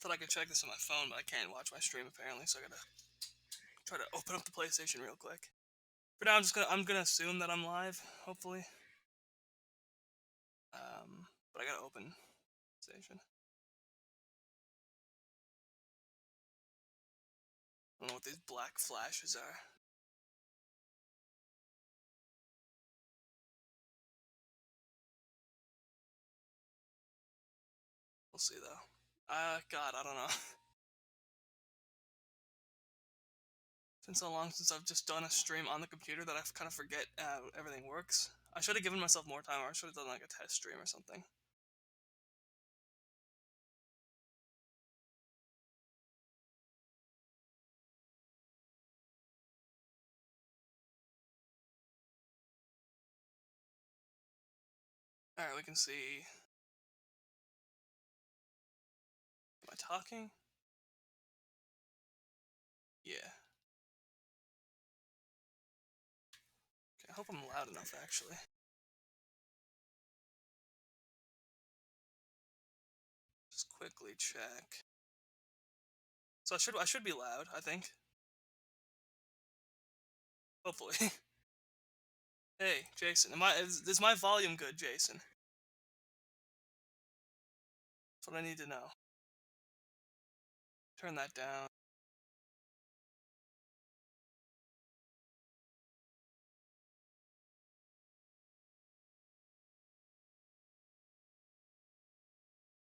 Thought I could check this on my phone, but I can't watch my stream apparently, so I gotta try to open up the PlayStation real quick. For now, I'm gonna assume that I'm live, hopefully. But I gotta open PlayStation. I don't know what these black flashes are. We'll see though. God, I don't know. It's been so long since I've just done a stream on the computer that I kind of forget how everything works. I should have given myself more time, or I should have done like a test stream or something. Alright, we can see. Am I talking? Yeah. Okay, I hope I'm loud enough actually. Just quickly check. So I should be loud, I think. Hopefully. Hey, Jason, is my volume good, Jason? That's what I need to know. Turn that down.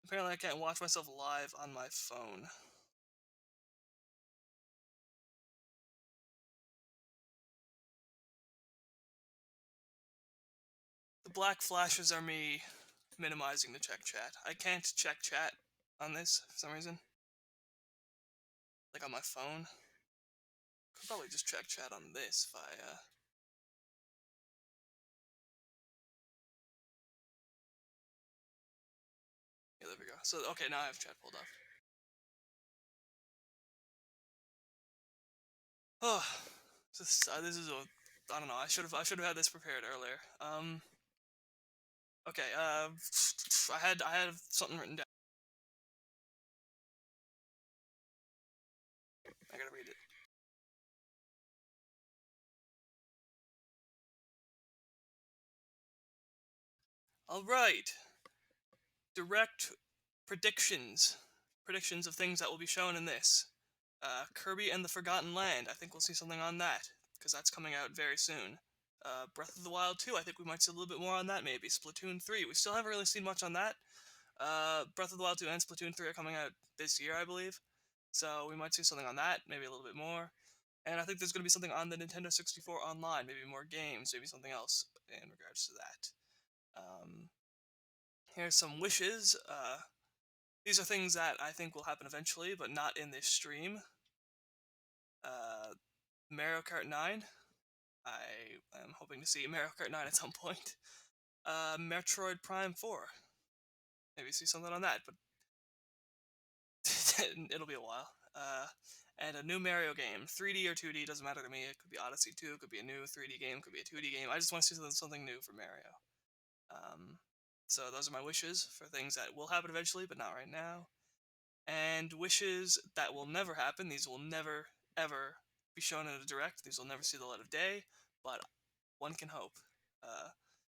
Apparently I can't watch myself live on my phone. The black flashes are me minimizing the check chat. I can't check chat on this for some reason. Like on my phone. Could probably just check chat on this if I, Yeah, there we go. So, okay, now I have chat pulled up. Oh, this is I don't know, I should have had this prepared earlier. Okay, I had something written down. I gotta read it. Alright. Direct predictions. Predictions of things that will be shown in this. Kirby and the Forgotten Land. I think we'll see something on that, because that's coming out very soon. Breath of the Wild 2, I think we might see a little bit more on that, maybe. Splatoon 3, we still haven't really seen much on that. Breath of the Wild 2 and Splatoon 3 are coming out this year, I believe. So we might see something on that, maybe a little bit more. And I think there's going to be something on the Nintendo 64 Online, maybe more games, maybe something else in regards to that. Here's some wishes. These are things that I think will happen eventually, but not in this stream. Mario Kart 9. I am hoping to see Mario Kart 9 at some point. Metroid Prime 4. Maybe see something on that, but it'll be a while. And a new Mario game. 3D or 2D, doesn't matter to me. It could be Odyssey 2, it could be a new 3D game, could be a 2D game. I just want to see something new for Mario. So those are my wishes for things that will happen eventually, but not right now. And wishes that will never happen. These will never, ever be shown in a direct. These will never see the light of day, but one can hope.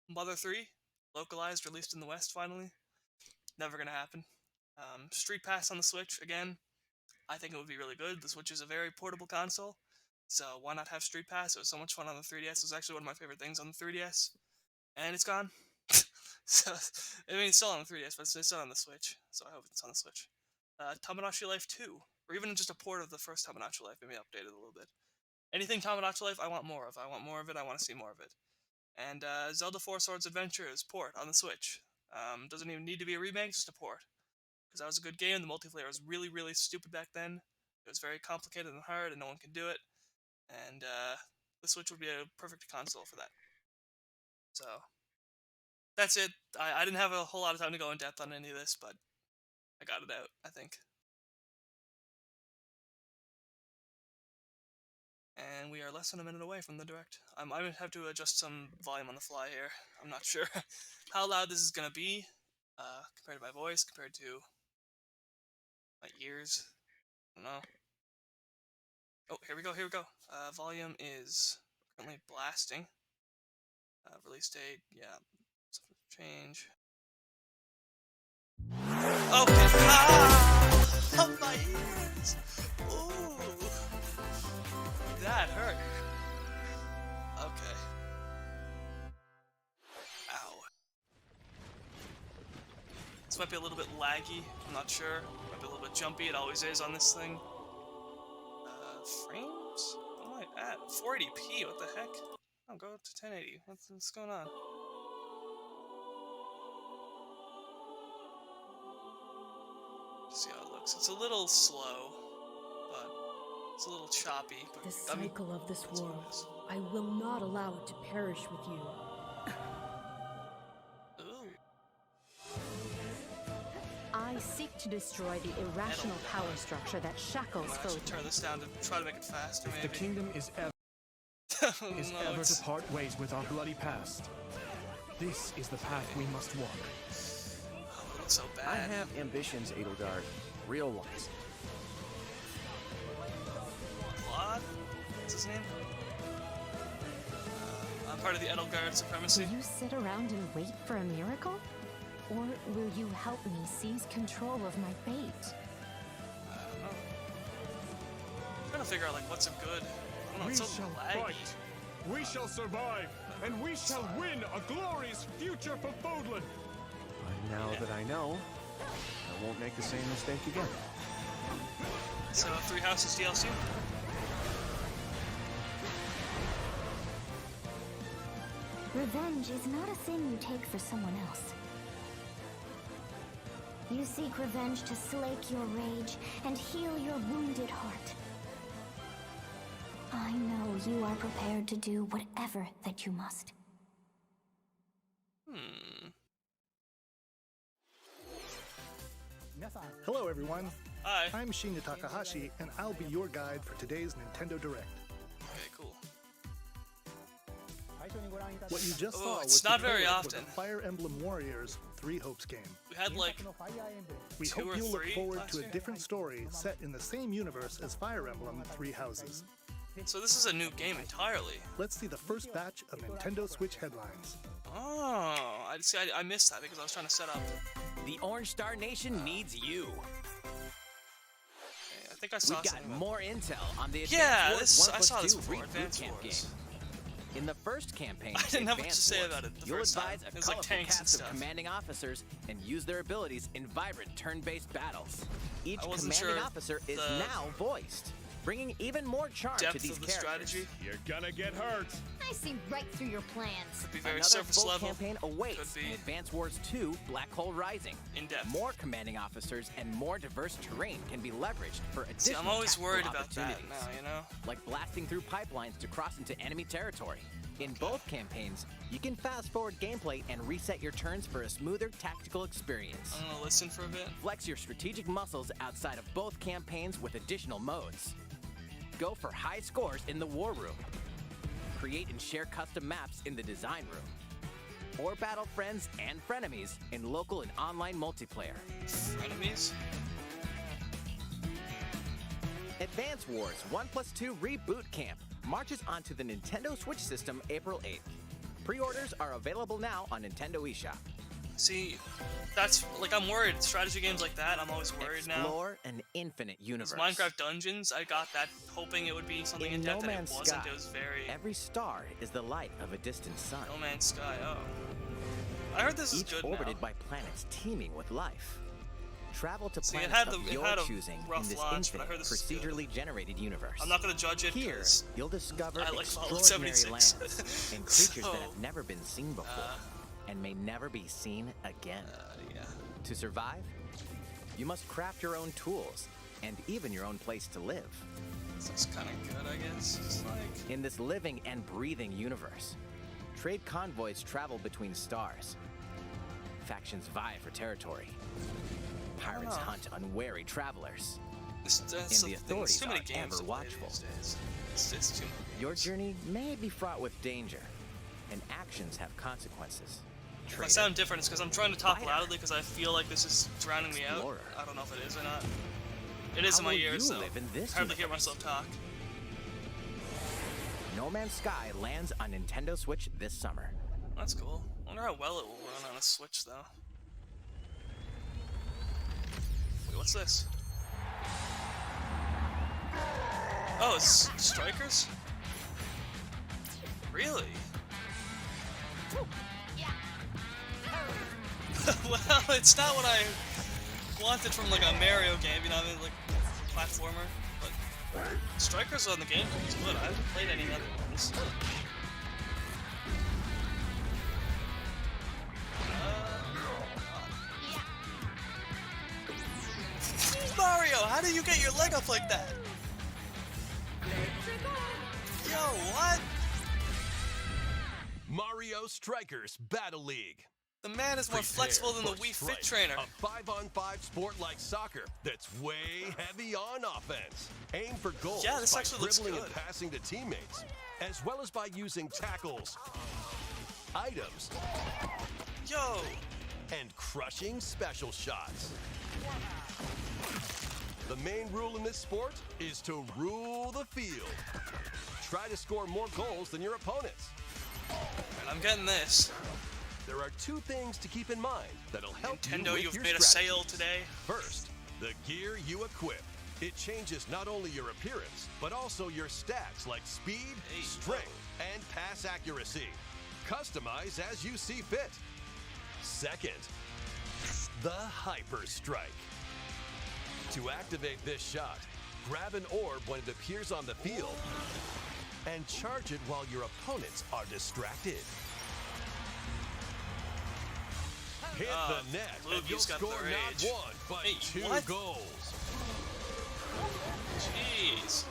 Mother 3, localized, released in the West finally. Never gonna happen. Street Pass on the Switch, again, I think it would be really good. The Switch is a very portable console, so why not have Street Pass? It was so much fun on the 3DS. It was actually one of my favorite things on the 3DS. And it's gone. So, I mean, it's still on the 3DS, but it's still on the Switch, so I hope it's on the Switch. Tamagotchi Life 2, or even just a port of the first Tamagotchi Life, maybe updated a little bit. Anything Tamagotchi Life, I want more of. I want more of it, I want to see more of it. And Zelda 4 Swords Adventures port on the Switch. Doesn't even need to be a remake, just a port. Because that was a good game, the multiplayer was really, really stupid back then. It was very complicated and hard, and no one could do it. And the Switch would be a perfect console for that. So, that's it. I didn't have a whole lot of time to go in depth on any of this, but I got it out, I think. And we are less than a minute away from the direct. I might have to adjust some volume on the fly here. I'm not sure how loud this is going to be compared to my voice, compared to My ears. I don't know. Oh, here we go. Here we go. Volume is currently blasting. Release date. Yeah. Change. Okay. Ah! Oh, my ears. Ooh. That hurt. Okay. Ow. This might be a little bit laggy. I'm not sure. Might be a little bit jumpy. It always is on this thing. Frames? What am I at? 480p. What the heck? Oh, go to 1080. What's going on? See how it looks. It's a little slow, but it's a little choppy. But The cycle of this world. I will not allow it to perish with you. Ooh. I seek to destroy the irrational power structure that shackles I should folk. turn this down to try to make it faster, maybe. The kingdom is ever to part ways with our bloody past. This is the path we must walk. Oh, it looks so bad. I have ambitions, Edelgard. Real ones. Claude? What's his name? I'm part of the Edelgard supremacy. Will you sit around and wait for a miracle? Or will you help me seize control of my fate? I don't know. I'm trying to figure out, like, what's a good... I don't know, We it's so shall laggy. fight. We shall survive, and we shall win a glorious future for Fodlan. But now that I know, I won't make the same mistake again. So, Three Houses DLC? Revenge is not a thing you take for someone else. You seek revenge to slake your rage and heal your wounded heart. I know you are prepared to do whatever that you must. Hello everyone, Hi. I'm Shinya Takahashi and I'll be your guide for today's Nintendo Direct. Okay, cool. What you just Oh, saw it's was the not very trailer for often. the Fire Emblem Warriors 3 Hopes game. We had, like, We two hope or you'll look three forward last to a year? different story set in the same universe as Fire Emblem 3 Houses. So this is a new game entirely. Let's see the first batch of Nintendo Switch headlines. Oh, I missed that because I was trying to set up. The Orange Star Nation needs you. Okay, I think I saw We've got something about- more intel on the Yeah, Advance Wars 1 I saw this 2 before. reboot Advance camp Wars. game. In the first campaign, I didn't have much to Advance say Wars, about it the you'll first time. advise a It was like colorful tanks and cast of stuff. commanding officers and use their abilities in vibrant turn-based battles. Each I wasn't commanding sure officer is the now voiced, bringing even more charm to Depth these of the characters. strategy You're gonna get hurt. I see right through your plans. could be very Another surface full level. campaign awaits Could be in Advance Wars 2 Black Hole Rising. in depth. More commanding officers and more diverse terrain can be leveraged for additional See, I'm always tactical worried about that opportunities, now, you know? like blasting through pipelines to cross into enemy territory. In both campaigns, you can fast forward gameplay and reset your turns for a smoother tactical experience. I'm gonna listen for a bit. Flex your strategic muscles outside of both campaigns with additional modes. Go for high scores in the War Room. Create and share custom maps in the Design Room. Or battle friends and frenemies in local and online multiplayer. Frenemies? Advance Wars 1+2 Reboot Camp marches onto the Nintendo Switch system April 8th. Pre-orders are available now on Nintendo eShop. See, that's, like, I'm worried. Strategy games like that, I'm always worried now. Explore an infinite universe. Minecraft Dungeons, I got that hoping it would be something In in-depth, No and Man's it wasn't. Sky, It was very... every star is the light of a distant sun. No Man's Sky, oh. I heard this is Each good orbited now. by planets teeming with life. Travel to See, it planets had of it your had a choosing in rough this launch, but I infinite, heard this is good. procedurally generated universe. I'm not gonna judge it, Here, 'cause you'll discover I like Fallout extraordinary 76. lands and creatures So, that have never been seen before and may never be seen again. yeah. To survive, you must craft your own tools and even your own place to live. This looks kind of good, I guess. It's like... In this living and breathing universe, trade convoys travel between stars. Factions vie for territory. Pirates know. hunt unwary travelers. That's And the something- authorities there's too many are games ever to play watchful. these days. It's too many Your games. journey may be fraught with danger, and actions have consequences. If I sound different, it's because I'm trying to talk Fighter. loudly because I feel like this is drowning me out. Explorer. I don't know if it is or not. It is How in my will ears, you so live in this I hardly hear universe? myself talk. No Man's Sky lands on Nintendo Switch this summer. That's cool. I wonder how well it will run on a Switch, though. Wait, what's this? Oh, it's Strikers? Really? Well, it's not what I wanted from like a Mario game, you know what I mean? Like platformer. But Strikers on the game is good. I haven't played any other ones. Mario, how do you get your leg up like that? Yo, what? Mario Strikers Battle League. The man is more flexible than the Wii Fit Trainer. A 5-on-5 sport like soccer that's way heavy on offense. Aim for goals Yeah, this by actually looks dribbling good. and passing to teammates, as well as by using tackles, items, Yo, and crushing special shots. The main rule in this sport is to rule the field. Try to score more goals than your opponents. I'm getting this. There are two things to keep in mind that'll help you Nintendo, with you've your made a strategies. sale today. First, the gear you equip. It changes not only your appearance, but also your stats like speed, Hey, strength, and pass accuracy. Customize as you see fit. Second, the Hyper Strike. To activate this shot, grab an orb when it appears on the field and charge it while your opponents are distracted. Hit the net and you'll Bluebee's got the score not rage. one, but Hey, 2 what? goals. Jeez.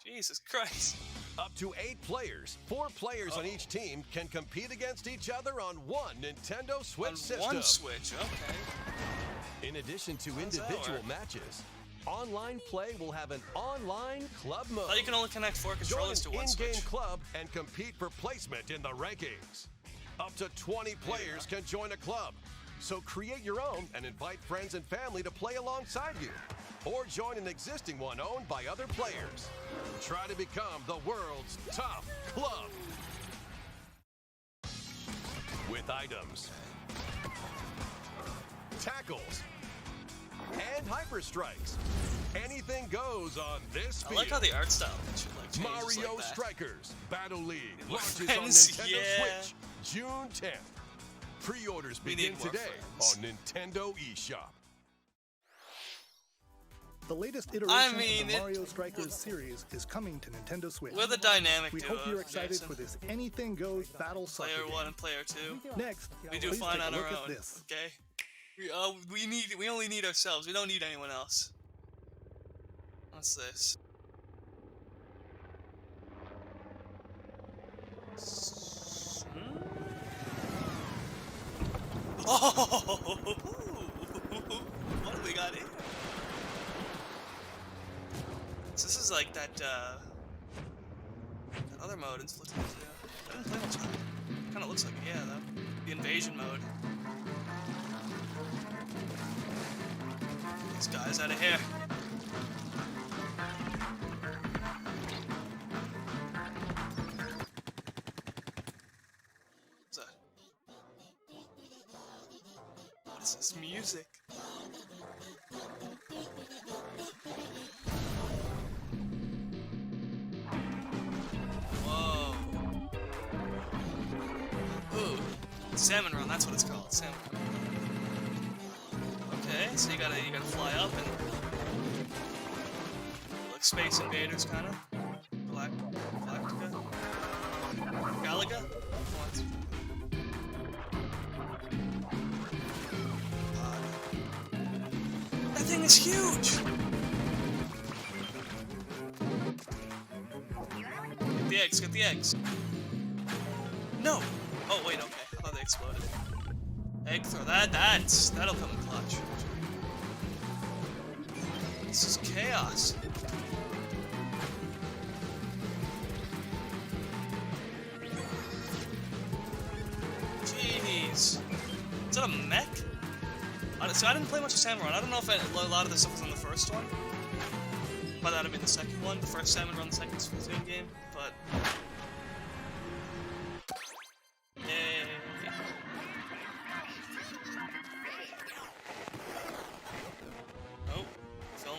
Jesus Christ. Up to 8 players, 4 players on each team can compete against each other on one Nintendo Switch On system. one Switch, okay. In addition to does that individual work? matches, online play will have an online club I mode. thought you can only connect 4 Join controllers to an one in-game Switch. club and compete for placement in the rankings. Up to 20 players can join a club. So create your own and invite friends and family to play alongside you. Or join an existing one owned by other players. Try to become the world's top club. With items, tackles, and hyper strikes. Anything goes on this I field. like how the art style changes Mario like that. Strikers Battle League We're launches on friends, Nintendo yeah. Switch June 10th. Pre-orders We begin need more today friends. on Nintendo eShop. The latest iteration I mean, of the it- Mario Strikers series is coming to Nintendo Switch. We're the dynamic We duo. hope you're excited Jason. for this anything goes battle soccer Player game. 1 and Player 2. Next, We do please fine take on a our look at own. this. Okay? We only need ourselves. We don't need anyone else. What's this? Oh! What do we got here? So this is like that other mode in Splatoon 2. I didn't play much of it. Kinda looks like it, yeah, though. The invasion mode. These guys out of here. What's that? What is this music? Whoa. Ooh. Salmon run, that's what it's called. Salmon run. Okay, so you gotta fly up and like Space Invaders kinda. Galactica? Galaga? What? That thing is huge! Get the eggs, get the eggs. No! Oh wait, okay. I thought they exploded. Egg throw. That'll come in clutch. This is chaos. Jeez. Is that a mech? So I didn't play much of Salmon Run. I don't know if a lot of this stuff was in the first one. By that I mean the second one, the first Salmon Run, the second Splatoon game, but... Yay. Oh, film.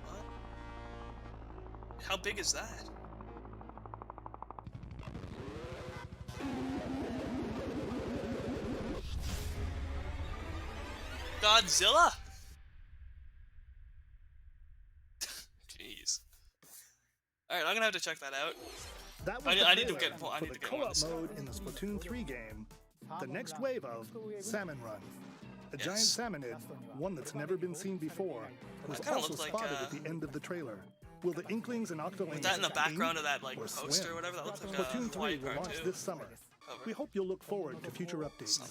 What? How big is that? Godzilla? Jeez. Alright, I'm gonna have to check that out. That was I need to the get trailer I need for to the get one of co-op this. mode in the Splatoon 3 game, the next wave of Salmon Run. A giant Yes. salmonid, one that's never been seen before, was kinda also looked like, spotted at the end of the trailer. Will the Inklings and Octolings With that in the background of that like or poster swim? or whatever, that looks like Splatoon a 3 Hawaii will card launch too. this summer. We hope you'll look forward to future updates. Summer.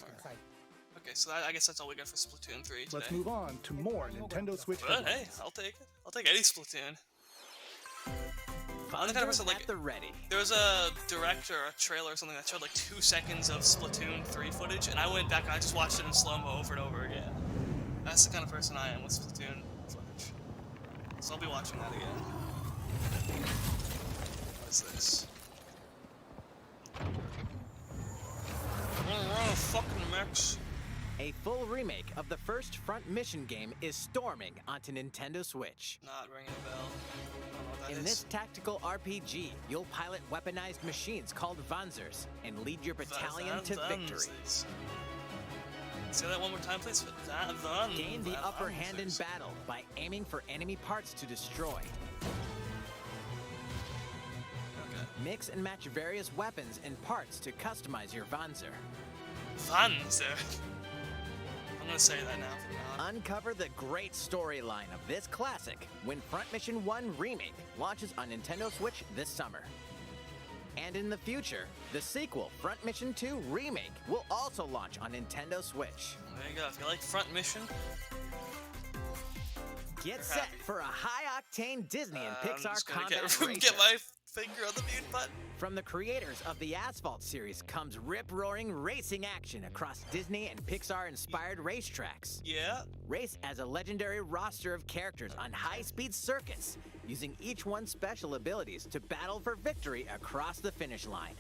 Okay, so I guess that's all we got for Splatoon 3 today. Let's move on to more Nintendo Switch But hey, headlines. I'll take it. I'll take any Splatoon. I'm the kind of person, like, at the ready. there was a direct or a trailer or something that showed like 2 seconds of Splatoon 3 footage, and I went back and I just watched it in slow-mo over and over again. That's the kind of person I am with Splatoon footage. So I'll be watching that again. What is this? Run a fucking mix. A full remake of the first Front Mission game is storming onto Nintendo Switch. Not ringing a bell. I don't know what that In is. this tactical RPG, you'll pilot weaponized machines called Vanzers and lead your battalion to victory. Say that one more time, please. Gain the upper hand in battle by aiming for enemy parts to destroy. Okay. Mix and match various weapons and parts to customize your Vanzer. Vanzer. I'm gonna say that now from now on. Uncover the great storyline of this classic when Front Mission 1 Remake launches on Nintendo Switch this summer. And in the future, the sequel, Front Mission 2 Remake, will also launch on Nintendo Switch. There you go. If you like Front Mission, Get You're set happy. for a high-octane Disney and I'm Pixar just gonna combat get racer. my finger on the mute button. From the creators of the Asphalt series comes rip-roaring racing action across Disney and Pixar-inspired racetracks. Yeah. Race as a legendary roster of characters on high-speed circuits, using each one's special abilities to battle for victory across the finish line.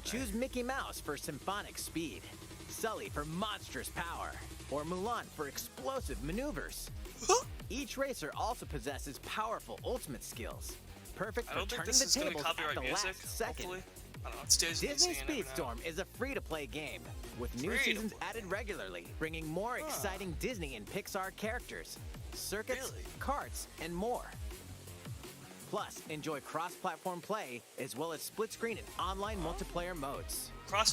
Choose Mickey Mouse for symphonic speed, Sully for monstrous power, or Mulan for explosive maneuvers. Each racer also possesses powerful ultimate skills, perfect I for don't think turning this the is gonna be tables at copyright the music. last second. Hopefully. I don't know. It's Disney. Disney so you never know. Speedstorm is a free-to-play game, with new Free-to-play. seasons added regularly, bringing more exciting Disney and Pixar characters, circuits, Really? karts, and more. Plus, enjoy cross-platform play, as well as split-screen and online multiplayer modes.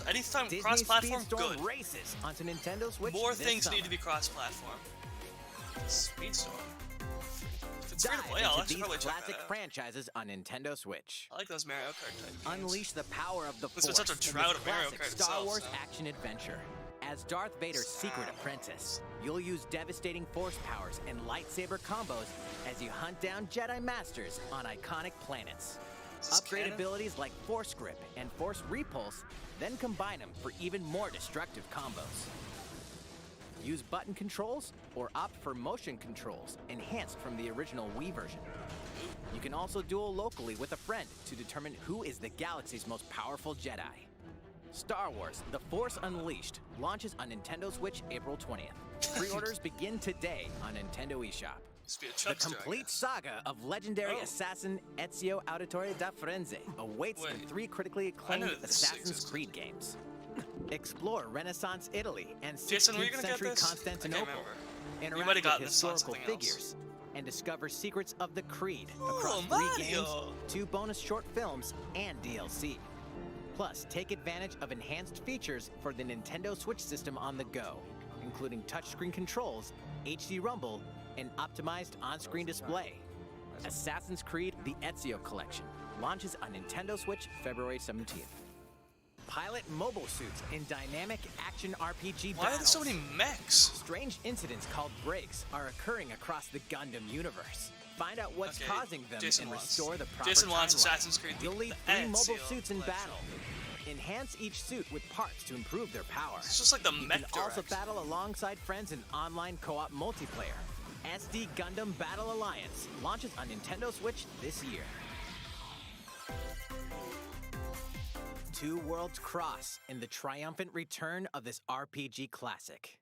Anytime Disney cross-platform, Speedstorm good. races onto Nintendo Switch More this things summer. need to be cross-platform. Speedstorm. If it's free Dive to play, I'll into actually these probably check classic that out. franchises on Nintendo Switch. I like those Mario Kart type games. Unleash the power of the This Force was such a in this drought of Mario classic Kart Star itself, Wars so. action adventure. As Darth Vader's secret apprentice, you'll use devastating Force powers and lightsaber combos as you hunt down Jedi Masters on iconic planets. Is this Upgrade canon? abilities like Force Grip and Force Repulse, then combine them for even more destructive combos. Use button controls or opt for motion controls enhanced from the original Wii version. You can also duel locally with a friend to determine who is the galaxy's most powerful Jedi. Star Wars: The Force Unleashed launches on Nintendo Switch April 20th. Pre-orders begin today on Nintendo eShop. Must be a The chubster, I complete guess. saga of legendary Oh. assassin Ezio Auditore da Firenze awaits in Wait. 3 critically acclaimed knew this Assassin's existed. Creed games. Explore Renaissance Italy and Jason, were you 16th gonna get century this? I can't Constantinople. remember. Interact might have with gotten this on historical something else. figures and discover secrets of the Creed Ooh, across 3 Mario! games, 2 bonus short films, and DLC. Plus, take advantage of enhanced features for the Nintendo Switch system on the go, including touchscreen controls, HD Rumble, and optimized on-screen display. Assassin's Creed: The Ezio Collection launches on Nintendo Switch February 17th. Pilot mobile suits in dynamic action RPG Why are there battles. so many mechs? Strange incidents called breaks are occurring across the Gundam universe. Find out what's Okay, causing them Jason and wants- restore the proper Jason wants timeline. Assassin's Creed, You'll lead the 3 mobile Ezio suits in collection. battle. Enhance each suit with parts to improve their power. It's just like the You Mech can also Direct. battle alongside friends in online co-op multiplayer. SD Gundam Battle Alliance launches on Nintendo Switch this year. Two worlds cross in the triumphant return of this RPG classic.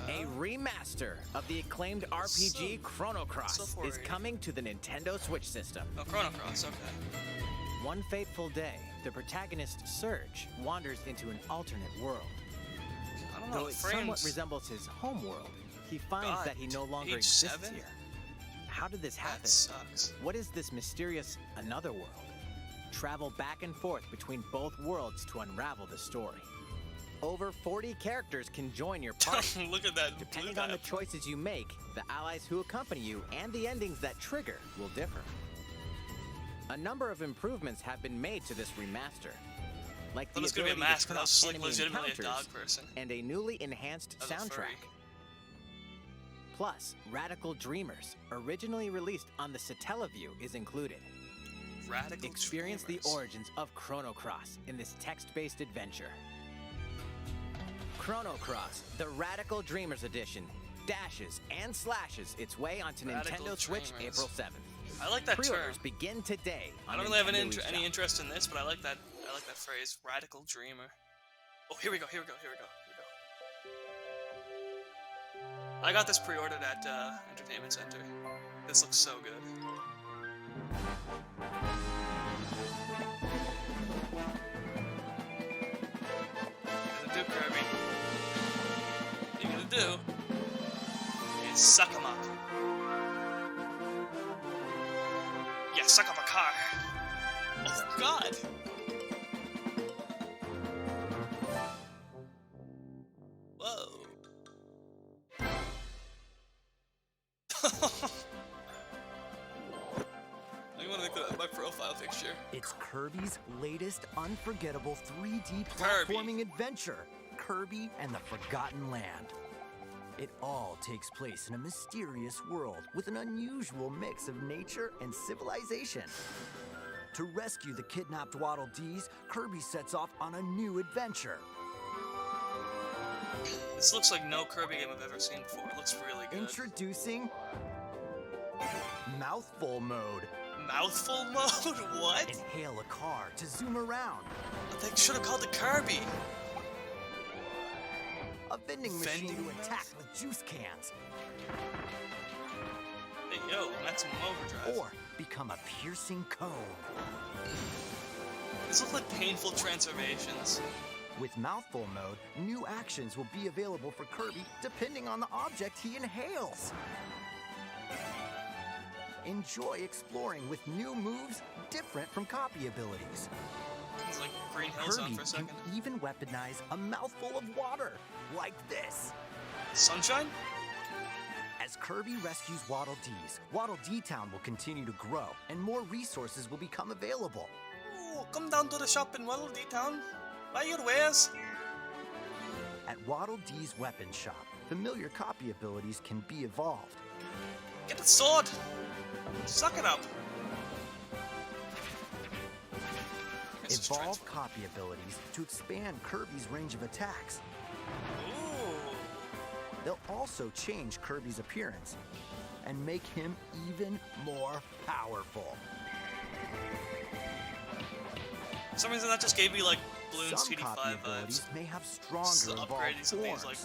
A remaster of the acclaimed RPG Chrono Cross is coming to the Nintendo Switch system. Oh, Chrono Cross, okay. One fateful day, the protagonist Surge wanders into an alternate world. I don't know, Though it somewhat resembles his home world, he finds that he no longer age exists 7? here. How did this happen? That sucks. What is this mysterious another world? Travel back and forth between both worlds to unravel the story. Over 40 characters can join your party. Look at that. Depending on the choices you make, the allies who accompany you and the endings that trigger will differ. A number of improvements have been made to this remaster, like the It's gonna be a ability to mask, turn but I off was like enemy legitimately a dog encounters person. and a newly enhanced As a furry. soundtrack. Plus, Radical Dreamers, originally released on the Satellaview, is included. Radical Experience Dreamers. the origins of Chrono Cross in this text-based adventure. Chrono Cross, the Radical Dreamers edition, dashes and slashes its way onto Radical Nintendo Switch Dreamers. April 7th. I like that term. Pre-orders begin today. I on don't really have Nintendo eShop. any interest in this, but I like that. I like that phrase, radical dreamer. Oh, here we go. Here we go. Here we go. Here we go. I got this pre-ordered at Entertainment Center. This looks so good. What you gonna do, Kirby? What you gonna do? Is suck 'em up. Yeah, suck up a car. Oh God! Whoa! I want to make that my profile picture. It's Kirby's latest unforgettable 3D Kirby. platforming adventure, Kirby and the Forgotten Land. It all takes place in a mysterious world with an unusual mix of nature and civilization. To rescue the kidnapped Waddle Dees, Kirby sets off on a new adventure. This looks like no Kirby game I've ever seen before. It looks really good. Introducing Mouthful Mode. Mouthful mode? What? Inhale a car to zoom around. They should have called it Kirby. A vending machine Vending to attack with juice cans. Hey, yo, maximum overdrive. Or become a piercing cone. These look like painful transformations. With Mouthful Mode, new actions will be available for Kirby depending on the object he inhales. Enjoy exploring with new moves different from copy abilities. It's like Green Hill Zone Kirby for a can second. even weaponize a mouthful of water, like this. Sunshine? As Kirby rescues Waddle Dees, Waddle Dee Town will continue to grow, and more resources will become available. Ooh, come down to the shop in Waddle Dee Town. Buy your wares. At Waddle Dee's weapon shop, familiar copy abilities can be evolved. Get the sword. Suck it up. It's just Evolve copy abilities to expand Kirby's range of attacks. Ooh. They'll also change Kirby's appearance and make him even more powerful. For some reason that just gave me like Bloons Some TD5 copy vibes. abilities may have Just stronger evolved upgrading some of these forms. like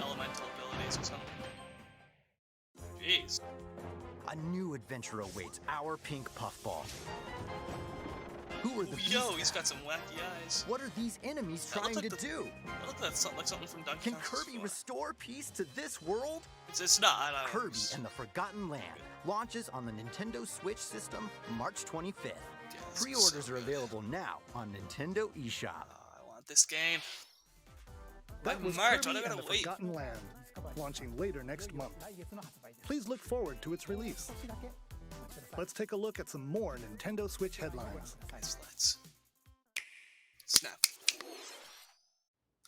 elemental abilities or something. Jeez. A new adventure awaits our pink puffball. Who are the Yo, beast he's got pack? some wacky eyes. What are these enemies That trying looked to like do? That looked like something from Donkey Can Kong Kirby 64. restore peace to this world? It's not. I don't know. Kirby and the Forgotten Land launches on the Nintendo Switch system March 25th. Yeah, this looks Pre-orders so are good. available now on Nintendo eShop. I want this game. That was March, Kirby I gotta and the wait. Forgotten Land, launching later next month. Please look forward to its release. Let's take a look at some more Nintendo Switch headlines. Guys, let's snap.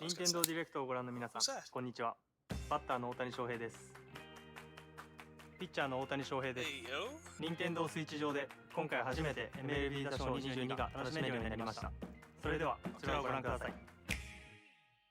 任天堂ディレクトをご覧の皆さん What's that? こんにちは。バッターの大谷翔平です。ピッチャーの大谷翔平です。 Hey yo. 任天堂スイッチ上で今回初めて MLB 打賞22が楽しめるようになりました。それではこちらをご覧ください。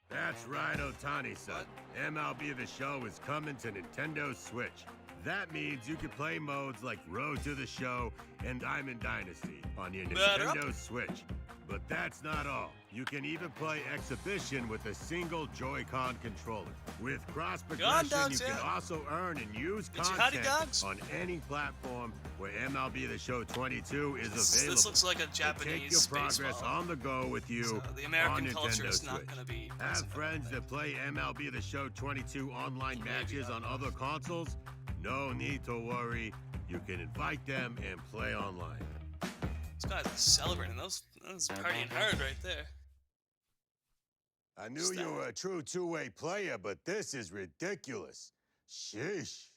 That's right, Otani-san. MLB The Show is coming to Nintendo Switch. That means you can play modes like Road to the Show and Diamond Dynasty on your Nintendo Switch. But that's not all. You can even play Exhibition with a single Joy-Con controller. With cross-progression, you can also earn and use content on any platform where MLB The Show 22 is available. This looks like a Japanese Take your progress on the go with you so the American on culture Nintendo is Switch. not going to be. Have friends that play MLB The Show 22 online matches on other consoles? No need to worry. You can invite them and play online. Those guys are celebrating. Those partying hard right there. I knew you were a true two-way player, but this is ridiculous. Sheesh.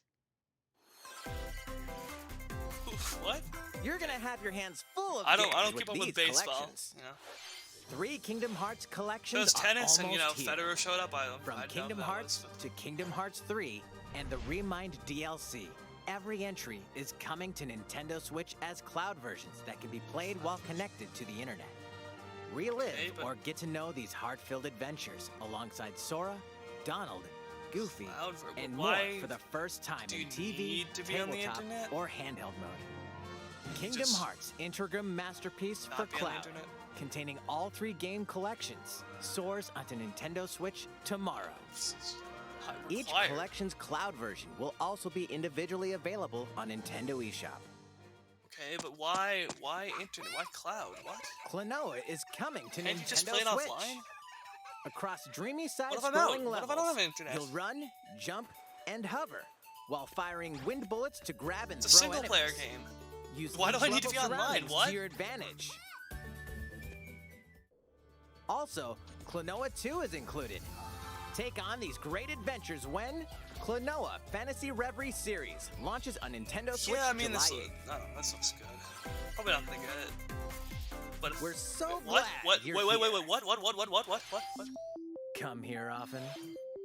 What? You're gonna have your hands full of I don't games keep up with with these baseball. collections. Yeah. 3 Kingdom Hearts collections Those tennis are and almost here. Federer showed up. From Kingdom Hearts to Kingdom Hearts 3 and the Remind DLC, every entry is coming to Nintendo Switch as cloud versions that can be played while connected to the internet. Relive or get to know these heart-filled adventures alongside Sora, Donald, Goofy, and more for the first time in TV, tabletop, or handheld mode. Kingdom Hearts Integrum Masterpiece for Cloud, containing all 3 game collections, soars onto Nintendo Switch tomorrow. Each collection's cloud version will also be individually available on Nintendo eShop. Okay, but why internet? Why cloud? What? Klonoa is coming to Can't Nintendo you just play it Switch. offline? Across dreamy What if I'm out? side-scrolling What levels, if I don't have internet? you'll run, jump, and hover while firing wind bullets to grab and It's a throw single-player enemies. game. Use Why do each I need to level's be online? surroundings What? to your advantage. Also, Klonoa 2 is included. Take on these great adventures when Klonoa Fantasy Reverie Series launches on Nintendo Switch Yeah, I mean, July this 8th. looks good. Probably not gonna get it. But We're so what? glad What? you're Wait, here. what? Come here often.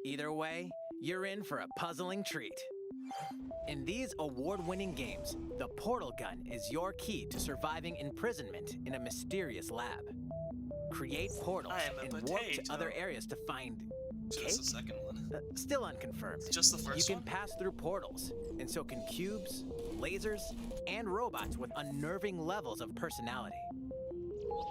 Either way, you're in for a puzzling treat. In these award-winning games, the portal gun is your key to surviving imprisonment in a mysterious lab. Create portals and warp to other areas to find cake? Just the second one. Still unconfirmed. Just the first You one? can pass through portals, and so can cubes, lasers, and robots with unnerving levels of personality.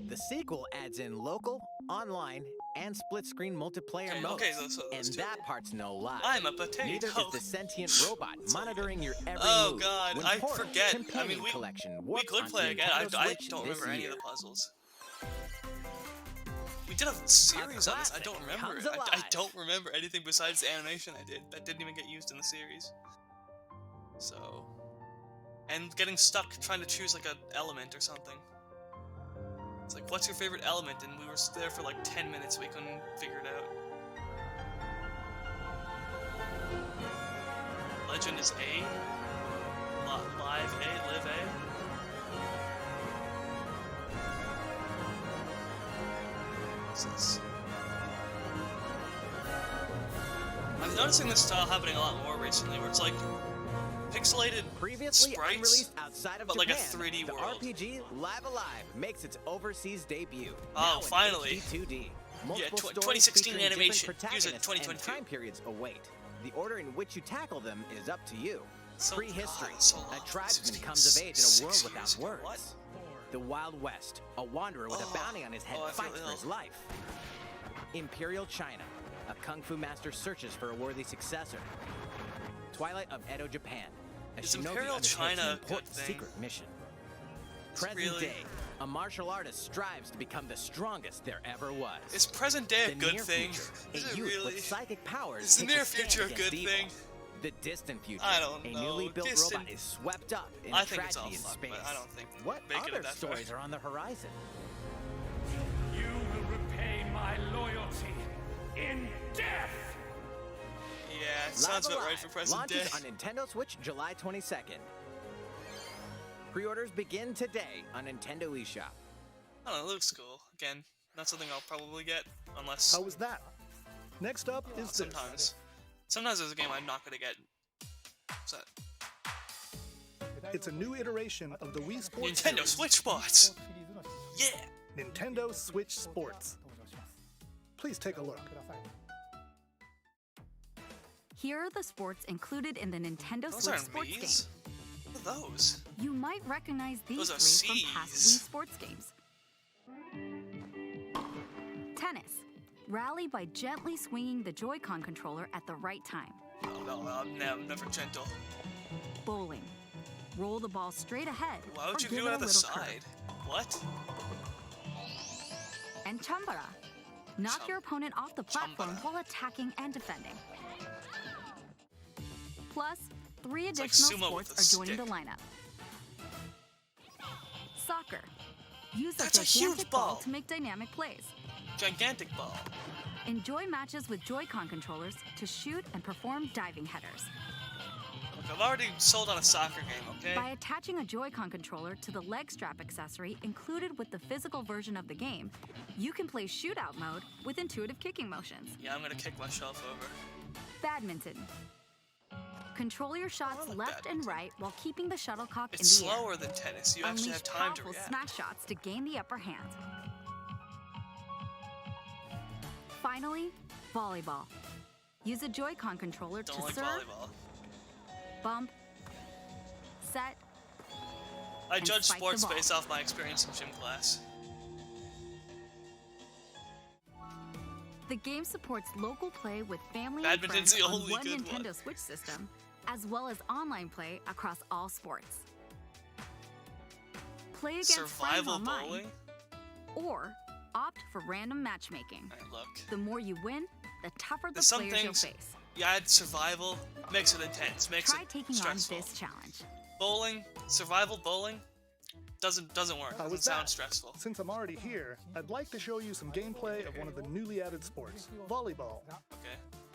The sequel adds in local, online, and split-screen multiplayer modes, and that part's no lie. I'm a potato. Neither is the sentient robot monitoring your every Oh move. God, When I Portal forget. I Companion mean, Collection we warps could onto play again. I Nintendo Switch don't this remember any of year. the puzzles. We did a series on this. I don't remember. comes I alive. don't remember anything besides the animation I did. That didn't even get used in the series. So, and getting stuck trying to choose like an element or something. It's like, what's your favorite element? And we were there for like 10 minutes. We couldn't figure it out. Legend is A. Live A. Live A. What's this? I'm noticing this style happening a lot more recently, where it's like pixelated Previously sprites, unreleased outside of but Japan, like a 3D the world. RPG Live Alive makes its overseas debut. Oh, now in finally. HD 2D. Multiple stories 2016 featuring animation. different Use it, protagonists 2022. and time periods await. The order in which you tackle them is up to you. Prehistory. A tribesman comes of age in a world without words. The Wild West. A wanderer with a bounty on his head fights for his life. Imperial China. A kung fu master searches for a worthy successor. Twilight of Edo, Japan. A Is shinobi Imperial undertakes China an a good important thing? secret mission. Is it Present really? day. A martial artist strives to become the strongest there ever was. Is present day a The good near thing? future, Is a it youth really? with psychic powers Is the takes near a stand future a against good evil. thing? The distant future. I don't A know. newly built Distant- robot is swept up in I a think it's all tragedy in fucked, space. but I don't think What make it other that stories far. are on the horizon? You will repay my loyalty in death! Yeah, it Live sounds about right Alive for present day. launches on Nintendo Switch July 22nd. Pre-orders begin today on Nintendo eShop. I don't know, it looks cool. Again, not something I'll probably get unless How was that? Next up is this. sometimes. Sometimes there's a game I'm not gonna get. What's that? It's a new iteration of the Wii Sports Nintendo series. Switch Sports. Yeah. Nintendo Switch Sports. Please take a look. Here are the sports included in the Nintendo Those Switch aren't sports game. Mii's. What are those? You might recognize these Those are three from past C's. Wii sports games. Tennis. Rally by gently swinging the Joy-Con controller at the right time. No, I'm never gentle. Bowling. Roll the ball straight ahead. Why would or you give do it a at the little curve. side? What? And Chambara. Knock your opponent off the platform Chambara. while attacking and defending. Plus, 3 It's like additional sumo with sports a are joining the stick. lineup. Soccer. Use a That's a gigantic huge ball ball. to make dynamic plays. Gigantic ball. Enjoy matches with Joy-Con controllers to shoot and perform diving headers. Look, I've already sold on a soccer game, okay? By attaching a Joy-Con controller to the leg strap accessory included with the physical version of the game, you can play shootout mode with intuitive kicking motions. Yeah, I'm gonna kick myself over. Badminton. Control your shots like left and right while keeping the shuttlecock It's in the air. slower than tennis. You actually Unleash have time to powerful react. smash shots to gain the upper hand. Finally, volleyball. Use a Joy-Con controller Don't to like serve, volleyball. bump, set. I and judge spike the sports ball. based off my experience in gym class. The game supports local play with family and Badminton's friends the on only one good Nintendo one. Switch system, as well as online play across all sports. Play against friends Survival online, bowling? or opt for random matchmaking. Alright, look. The more you win, the tougher the There's some players you'll things. face. You add survival, makes it intense, makes Try it taking stressful. on this challenge. Bowling, survival bowling, doesn't work. How Doesn't was sound that? stressful. Since I'm already here, I'd like to show you some gameplay of one of the newly added sports, volleyball. Okay.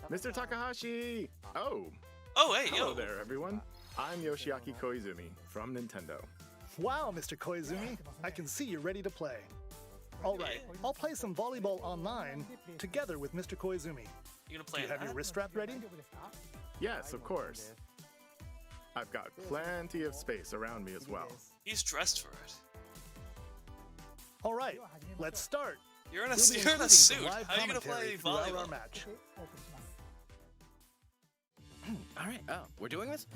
Mr. Takahashi! Oh, Oh, hey, hello yo. there, everyone. I'm Yoshiaki Koizumi from Nintendo. Wow, Mr. Koizumi, I can see you're ready to play. All right, I'll play some volleyball online together with Mr. Koizumi. You gonna Do play you have your that? wrist strap ready? Yes, of course. I've got plenty of space around me as well. He's dressed for it. All right, let's start. You're in a, We'll be you're in a including suit. some live How are you gonna commentary play throughout volleyball? our match. All right. Oh, we're doing this?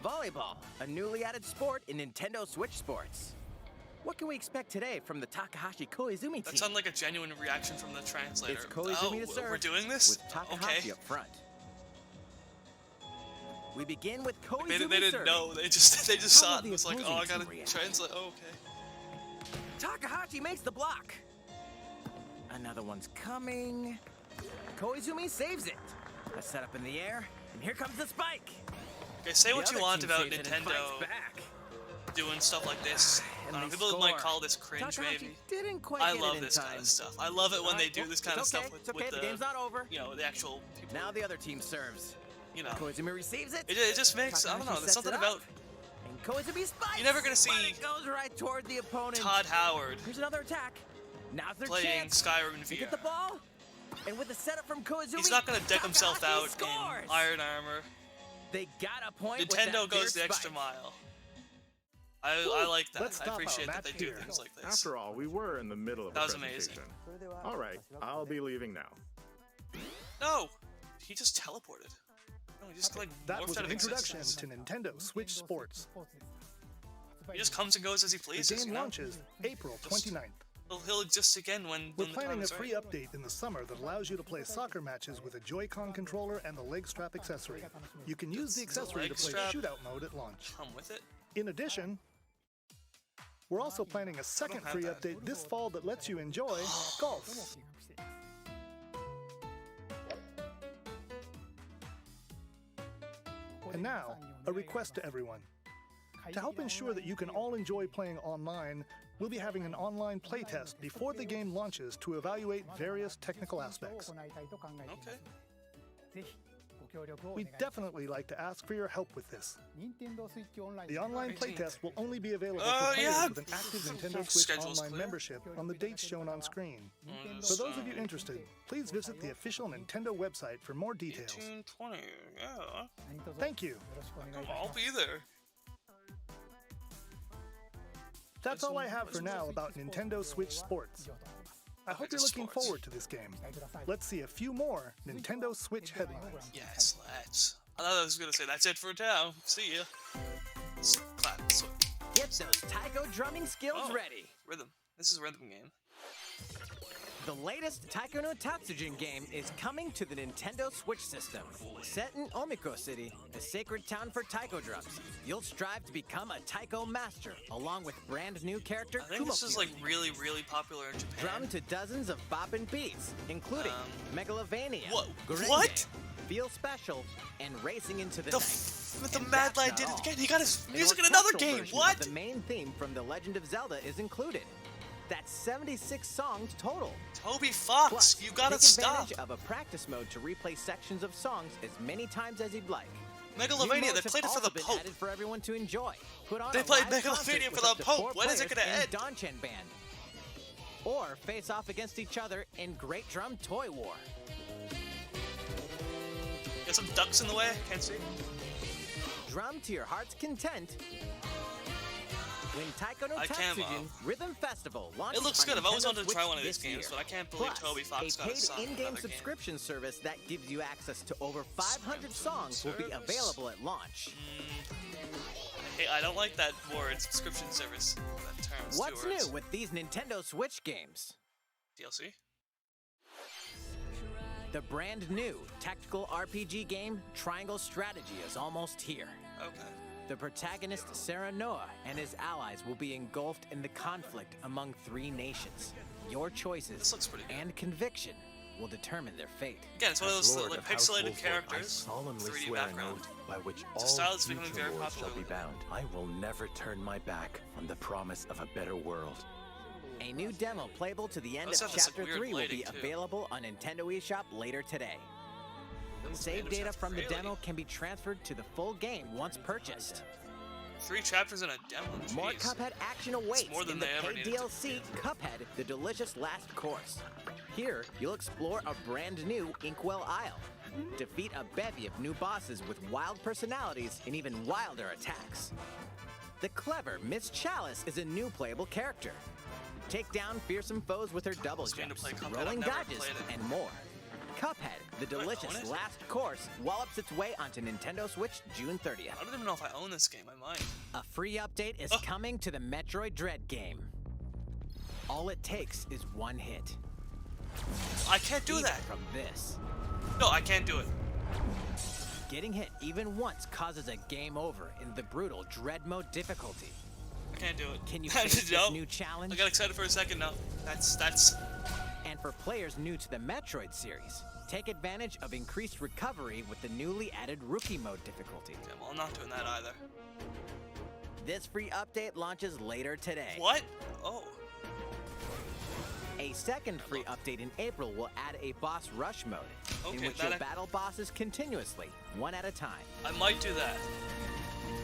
Volleyball, a newly added sport in Nintendo Switch Sports. What can we expect today from the Takahashi Koizumi team? That sounded like a genuine reaction from the translator. It's Koizumi oh, to serve we're doing this? with Takahashi Okay. up front. We begin with Koizumi They didn't serving. know. They just Some saw of it the and was like, opposing oh, I gotta team react. translate. Oh, okay. Takahashi makes the block. Another one's coming. Koizumi saves it. A setup in the air, and here comes the spike. Okay, say The what you other want team about saves it and Nintendo fights back. doing stuff like this. And I don't know, they people might score. call this cringe, Takahashi maybe. didn't quite I get love it in this time. kind of stuff. I love it when they Alright, do well, this kind of it's okay. stuff with, It's okay. with The game's not over. you know, the actual people. Now the other team serves. You know, Koizumi receives it. it just makes, I don't know, Takahashi there's sets something it about up, and Koizumi spikes. You're never gonna see but it goes right toward the opponent. Todd Howard Here's another attack. Now's their playing chance. Skyrim in They get the VR. ball, and with the setup from Koizumi, He's not gonna deck himself Takahashi out scores. in iron armor. They got a point. Nintendo with that goes the fierce extra spike. mile. I like that. Let's I stop our appreciate that match they do here. things like this. After all, we were in the middle of That a was amazing. presentation. All right, I'll be leaving now. No! He just teleported. No, he just like That morphed was out an of introduction existence. to Nintendo Switch Sports. He just comes and goes as he The pleases, game you know? launches April 29th. He'll exist again when We're the planning time a is free right. update in the summer that allows you to play soccer matches with a Joy-Con controller and the leg strap accessory. You can use the accessory to leg play strap shootout mode at launch. Come with it. In addition, we're also planning a second have free that. update this fall that lets you enjoy golf. And now, a request to everyone. To help ensure that you can all enjoy playing online, we'll be having an online playtest before the game launches to evaluate various technical aspects. Okay. We'd definitely like to ask for your help with this. The online playtest will only be available for players yeah. with an active Nintendo Switch Schedule's Online clear. membership on the dates shown on screen. For those of you interested, please visit the official Nintendo website for more details. 1820, yeah. Thank you. I'll be there. That's all I have for now about Nintendo Switch Sports. I hope you're looking forward to this game. Let's see a few more Nintendo Switch headlines. Yes, let's. I thought I was gonna say that's it for now. See ya. Clap, switch. Get those taiko drumming skills ready. Rhythm. This is a rhythm game. The latest Taiko no Tatsujin game is coming to the Nintendo Switch system. Set in Omiko City, a sacred town for taiko drums, you'll strive to become a taiko master, along with brand new character I think this is Kumoki. like really popular in Japan. Drum to dozens of boppin' beats, including Megalovania, Gurenge, what? Feel Special, and Racing into the Night. But the And Mad that's Lad not did it all. again. He got his An music in another orchestral game. version What? of the main theme from The Legend of Zelda is included. That's 76 songs total. Toby Fox, Plus, you gotta take stop. advantage of a practice mode to replay sections of songs as many times as you'd like. Megalovania, New they modes played it have for the also been Pope. added for everyone to enjoy. Put on They a played live Megalovania concert for with the up to Pope. 4 When is it players gonna in end? Donchen Band. Or face off against each other in Great Drum Toy War. Got some ducks in the way. Can't see. Drum to your heart's content. When Taiko no I can't, Tatsujin Rhythm Festival launches It looks on good. I've always Nintendo wanted to try Switch one of these this games, year. but I can't believe Plus, Toby Fox got a a song in paid in-game another game. subscription service that gives you access to over 500 songs will be Service? available at launch. Hey, I don't like that word, subscription service. That term. What's new with these Nintendo Switch games? DLC? The brand new tactical RPG game Triangle Strategy is almost here. Okay. The protagonist Sarah Noah and his allies will be engulfed in the conflict among 3 nations. Your choices and conviction will determine their fate. Again, it's one of those Lord like of House pixelated Wolflord, I characters, solemnly 3D swear an background. oath by which It's a all style that's becoming future very lords shall popular be bound. I will never turn my back on the promise of a better world. A new demo playable to the end Those of have this, like, Chapter weird 3 will lighting, be too. available on Nintendo eShop later today. Save Nintendo data sounds from the really- demo can be transferred to the full game once purchased. 3 chapters in a demo. More Jeez. Cuphead action awaits more than in the they ever paid needed to DLC Cuphead, The Delicious Last Course. Here, you'll explore a brand new Inkwell Isle. Defeat a bevy of new bosses with wild personalities and even wilder attacks. The clever Miss Chalice is a new playable character. Take down fearsome foes with her double This game to jumps, play Cuphead, rolling I've never dodges, played it. and more. Cuphead, The Do I own Delicious it? Last Course, wallops its way onto Nintendo Switch June 30th. I don't even know if I own this game. I might. A free update is coming to the Metroid Dread game. All it takes is one hit. I can't do Even that. From this. No, I can't do it. Getting hit even once causes a game over in the brutal Dread Mode difficulty. I can't do it. Can you face No. this new challenge? I got excited for a second. No, that's. And for players new to the Metroid series, take advantage of increased recovery with the newly added Rookie Mode difficulty. Okay, well, I'm not doing that either. This free update launches later today. What? Oh. A second free update in April will add a boss rush mode, in Okay, which that you'll I- battle bosses continuously, one at a time. I might do that.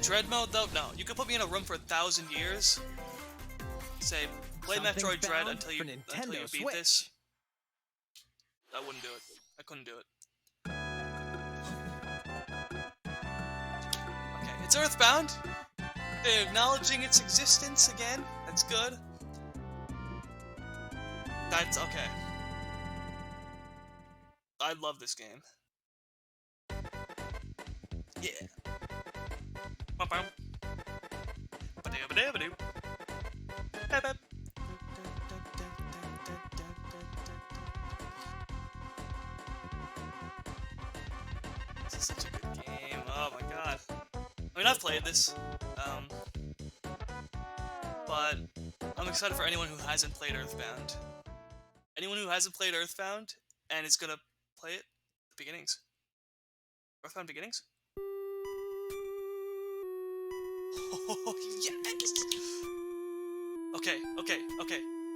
Dread mode though? No. You could put me in a room for 1,000 years. Say, play Something Metroid Dread bound until you for beat Nintendo this. Switch. I wouldn't do it. I couldn't do it. Okay, it's Earthbound. They're acknowledging its existence again. That's good. That's okay. I love this game. Yeah. Ba-bam. Ba-doo-ba-doo-ba-doo. Ba-bam. This is such a good game. Oh my god. I mean, I've played this, but I'm excited for anyone who hasn't played Earthbound. Anyone who hasn't played Earthbound and is gonna play it, the beginnings. Earthbound Beginnings? Oh, yes! Okay.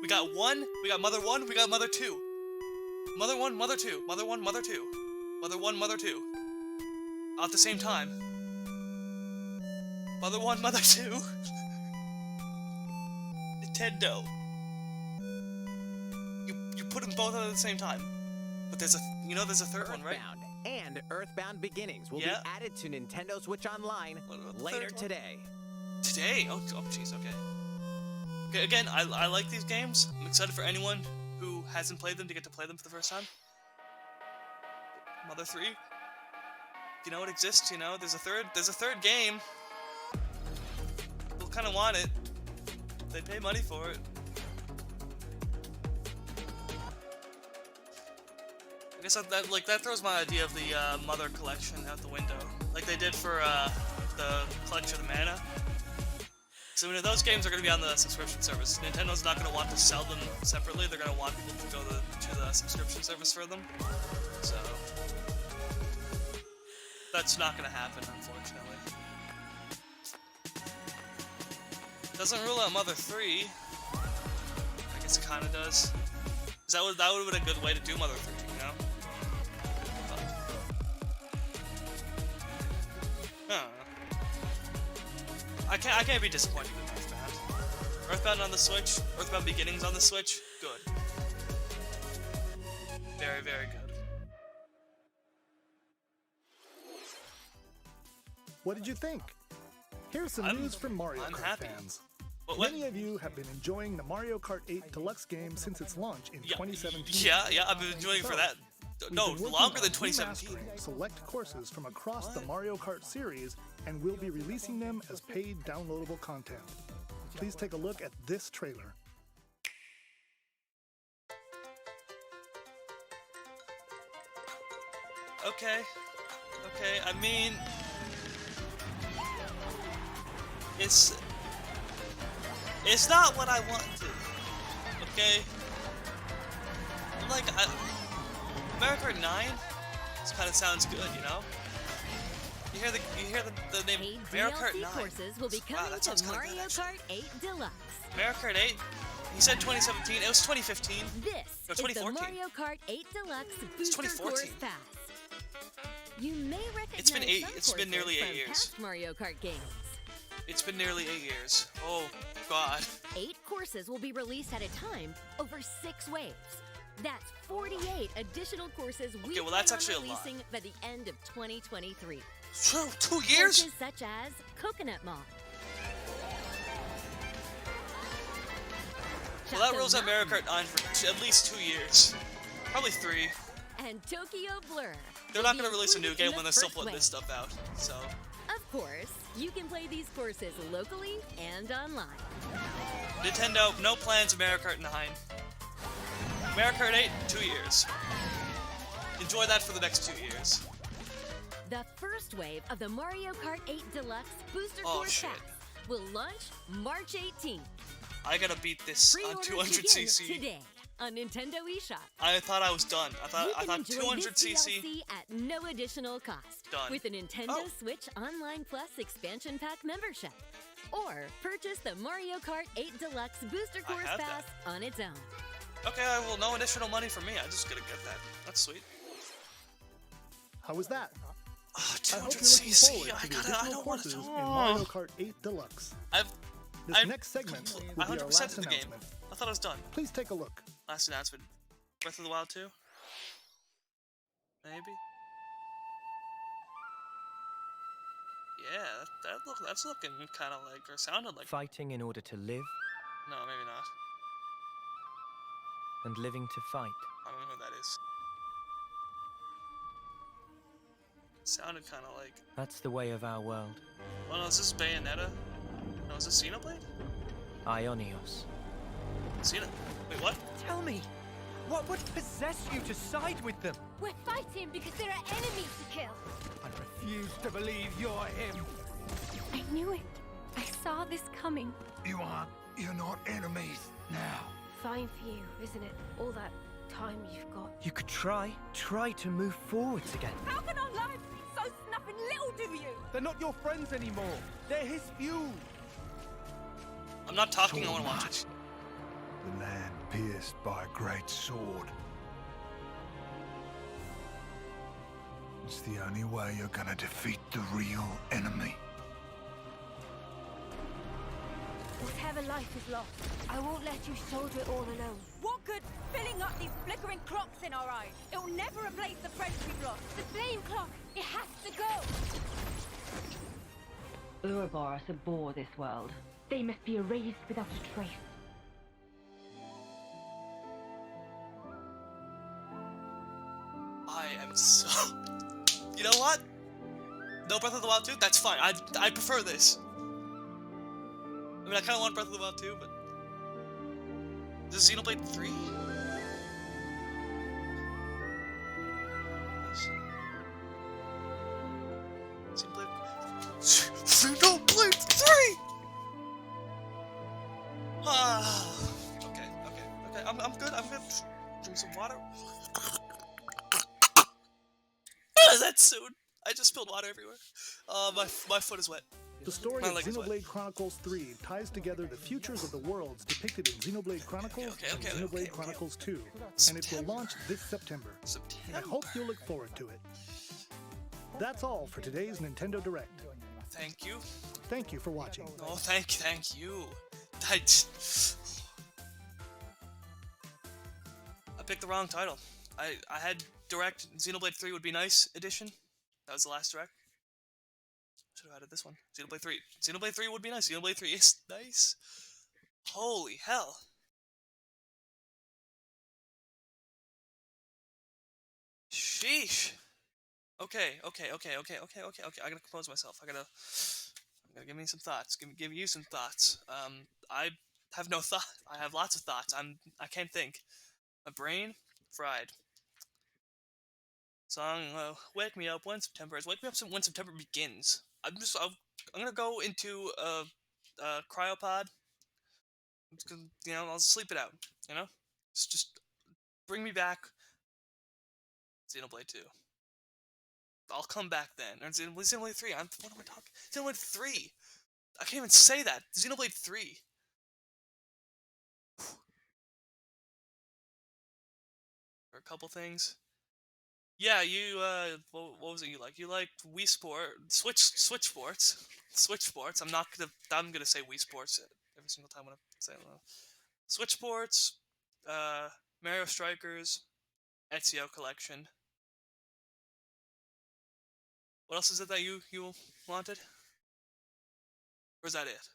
We got Mother 1, we got Mother 2. Mother 1, Mother 2, Mother 1, Mother 2. Mother 1, Mother 2. All at the same time. Mother 1, Mother 2. Nintendo. You put them both out at the same time. But there's a third one, right? Earthbound and Earthbound Beginnings will Yeah. be added to Nintendo Switch Online What about the later third one? today. Today? Oh jeez, okay. Okay, again, I like these games. I'm excited for anyone who hasn't played them to get to play them for the first time. Mother 3. You know, it exists, you know, there's a third game. People kinda want it. They pay money for it. I guess that throws my idea of the Mother collection out the window. Like they did for the Collection of the Mana. So those games are going to be on the subscription service. Nintendo's not going to want to sell them separately. They're going to want people to go to the subscription service for them. So that's not going to happen, unfortunately. Doesn't rule out Mother 3. I guess it kind of does. Because that would have been a good way to do Mother 3, you know? But, I don't know. I can't be disappointed with Earthbound. Earthbound on the Switch, Earthbound Beginnings on the Switch, good. Very, very good. What did you think? Here's some news from Mario Kart fans. Many of you have been enjoying the Mario Kart 8 Deluxe game since its launch in 2017. Yeah, I've been enjoying it for that. No, longer than 2017. Select courses from across the Mario Kart series, and we'll be releasing them as paid downloadable content. Please take a look at this trailer. Okay, I mean, it's not what I wanted. Okay, like Mario Kart 9. This kind of sounds good, you know. You hear the name Mario Kart 9. Courses will be coming to Mario Kart 8 Deluxe. Mario Kart 8. He said 2017. It was 2015. This no, 2014. is the Mario Kart 8 Deluxe Booster Course Pass. You may recognize It's been It's been nearly 8 years. Past Mario Kart games. It's been nearly 8 years. Oh God. 8 courses will be released at a time over 6 waves. That's 48 additional courses we well, that's actually releasing by the end of 2023. 2 years? Courses such as Coconut Mall. Well, that rules out Mario Kart 9 for at least 2 years. Probably 3. And Tokyo Blur. They're not going to release a new game when they're still putting this stuff out, so... Of course, you can play these courses locally and online. Nintendo, no plans of Mario Kart 9. Mario Kart 8, 2 years. Enjoy that for the next 2 years. The first wave of the Mario Kart 8 Deluxe Booster Course Pass will launch March 18th. I gotta beat this on 200cc. Today on Nintendo eShop. I thought I was done. I thought 200cc at no additional cost. Done. With a Nintendo Switch Online Plus expansion pack membership. Or purchase the Mario Kart 8 Deluxe Booster Course Pass on its own. Okay, well, no additional money for me. I just gotta get that. That's sweet. How was that? Oh, I hope you're looking 200cc. forward to the additional courses in Mario Kart 8 Deluxe. This next segment will be our last the game. announcement. I thought I was done. Please take a look. Last announcement. Breath of the Wild 2? Maybe? Yeah, that's looking kind of like, or sounded like... Fighting in order to live. No, maybe not. And living to fight. I don't know who that is. Sounded kind of like... That's the way of our world. Oh no, is this Bayonetta? No, is this Xenoblade? Ionios. Wait, what? Tell me, what would possess you to side with them? We're fighting because there are enemies to kill. I refuse to believe you're him. I knew it. I saw this coming. You're not enemies now. Fine for you, isn't it? All that time you've got. You could try to move forwards again. How can our lives be so snuffing little to you? They're not your friends anymore. They're his fuel. I'm not talking, I want to watch it. The land pierced by a great sword. It's the only way you're gonna defeat the real enemy. Whatever life is lost, I won't let you soldier it all alone. What good filling up these flickering clocks in our eyes? It'll never replace the friends we've lost. The flame clock, it has to go! Ouroboros abhor this world. They must be erased without a trace. I am so... You know what? No Breath of the Wild 2? That's fine. I prefer this. I mean, I kind of want Breath of the Wild 2, but... Is this Xenoblade 3? Xenoblade 3! Ah, okay. I'm good. Drink some water. That's soon. I just spilled water everywhere. My foot is wet. The story My of leg is wet. Xenoblade Chronicles 3 ties together the futures of the worlds depicted in Xenoblade Chronicles and Xenoblade Chronicles 2, and it will launch this September. I hope you'll look forward to it. That's all for today's Nintendo Direct. Thank you. Thank you for watching. Oh, thank you. I picked the wrong title. I had Direct Xenoblade 3 would be nice edition. That was the last Direct. Should have added this one. Xenoblade 3. Xenoblade 3 would be nice. Xenoblade 3 is nice. Holy hell. Sheesh. Okay. I gotta compose myself. I gotta give me some thoughts. Give you some thoughts. I have no thought. I have lots of thoughts. I can't think. My brain fried. Song Wake Me Up When September is. Wake Me Up When September Begins. I'm gonna go into a cryopod. I'll sleep it out. Just bring me back. Xenoblade 2. I'll come back then. Or Xenoblade 3. What am I talking? Xenoblade 3. I can't even say that. Xenoblade 3. For a couple things. Yeah, you, what was it you like? You liked Wii Sport, Switch Sports. Switch Sports. I'm gonna say Wii Sports every single time when I say it. Switch Sports, Mario Strikers, Ezio Collection. What else is it that you wanted? Or is that it?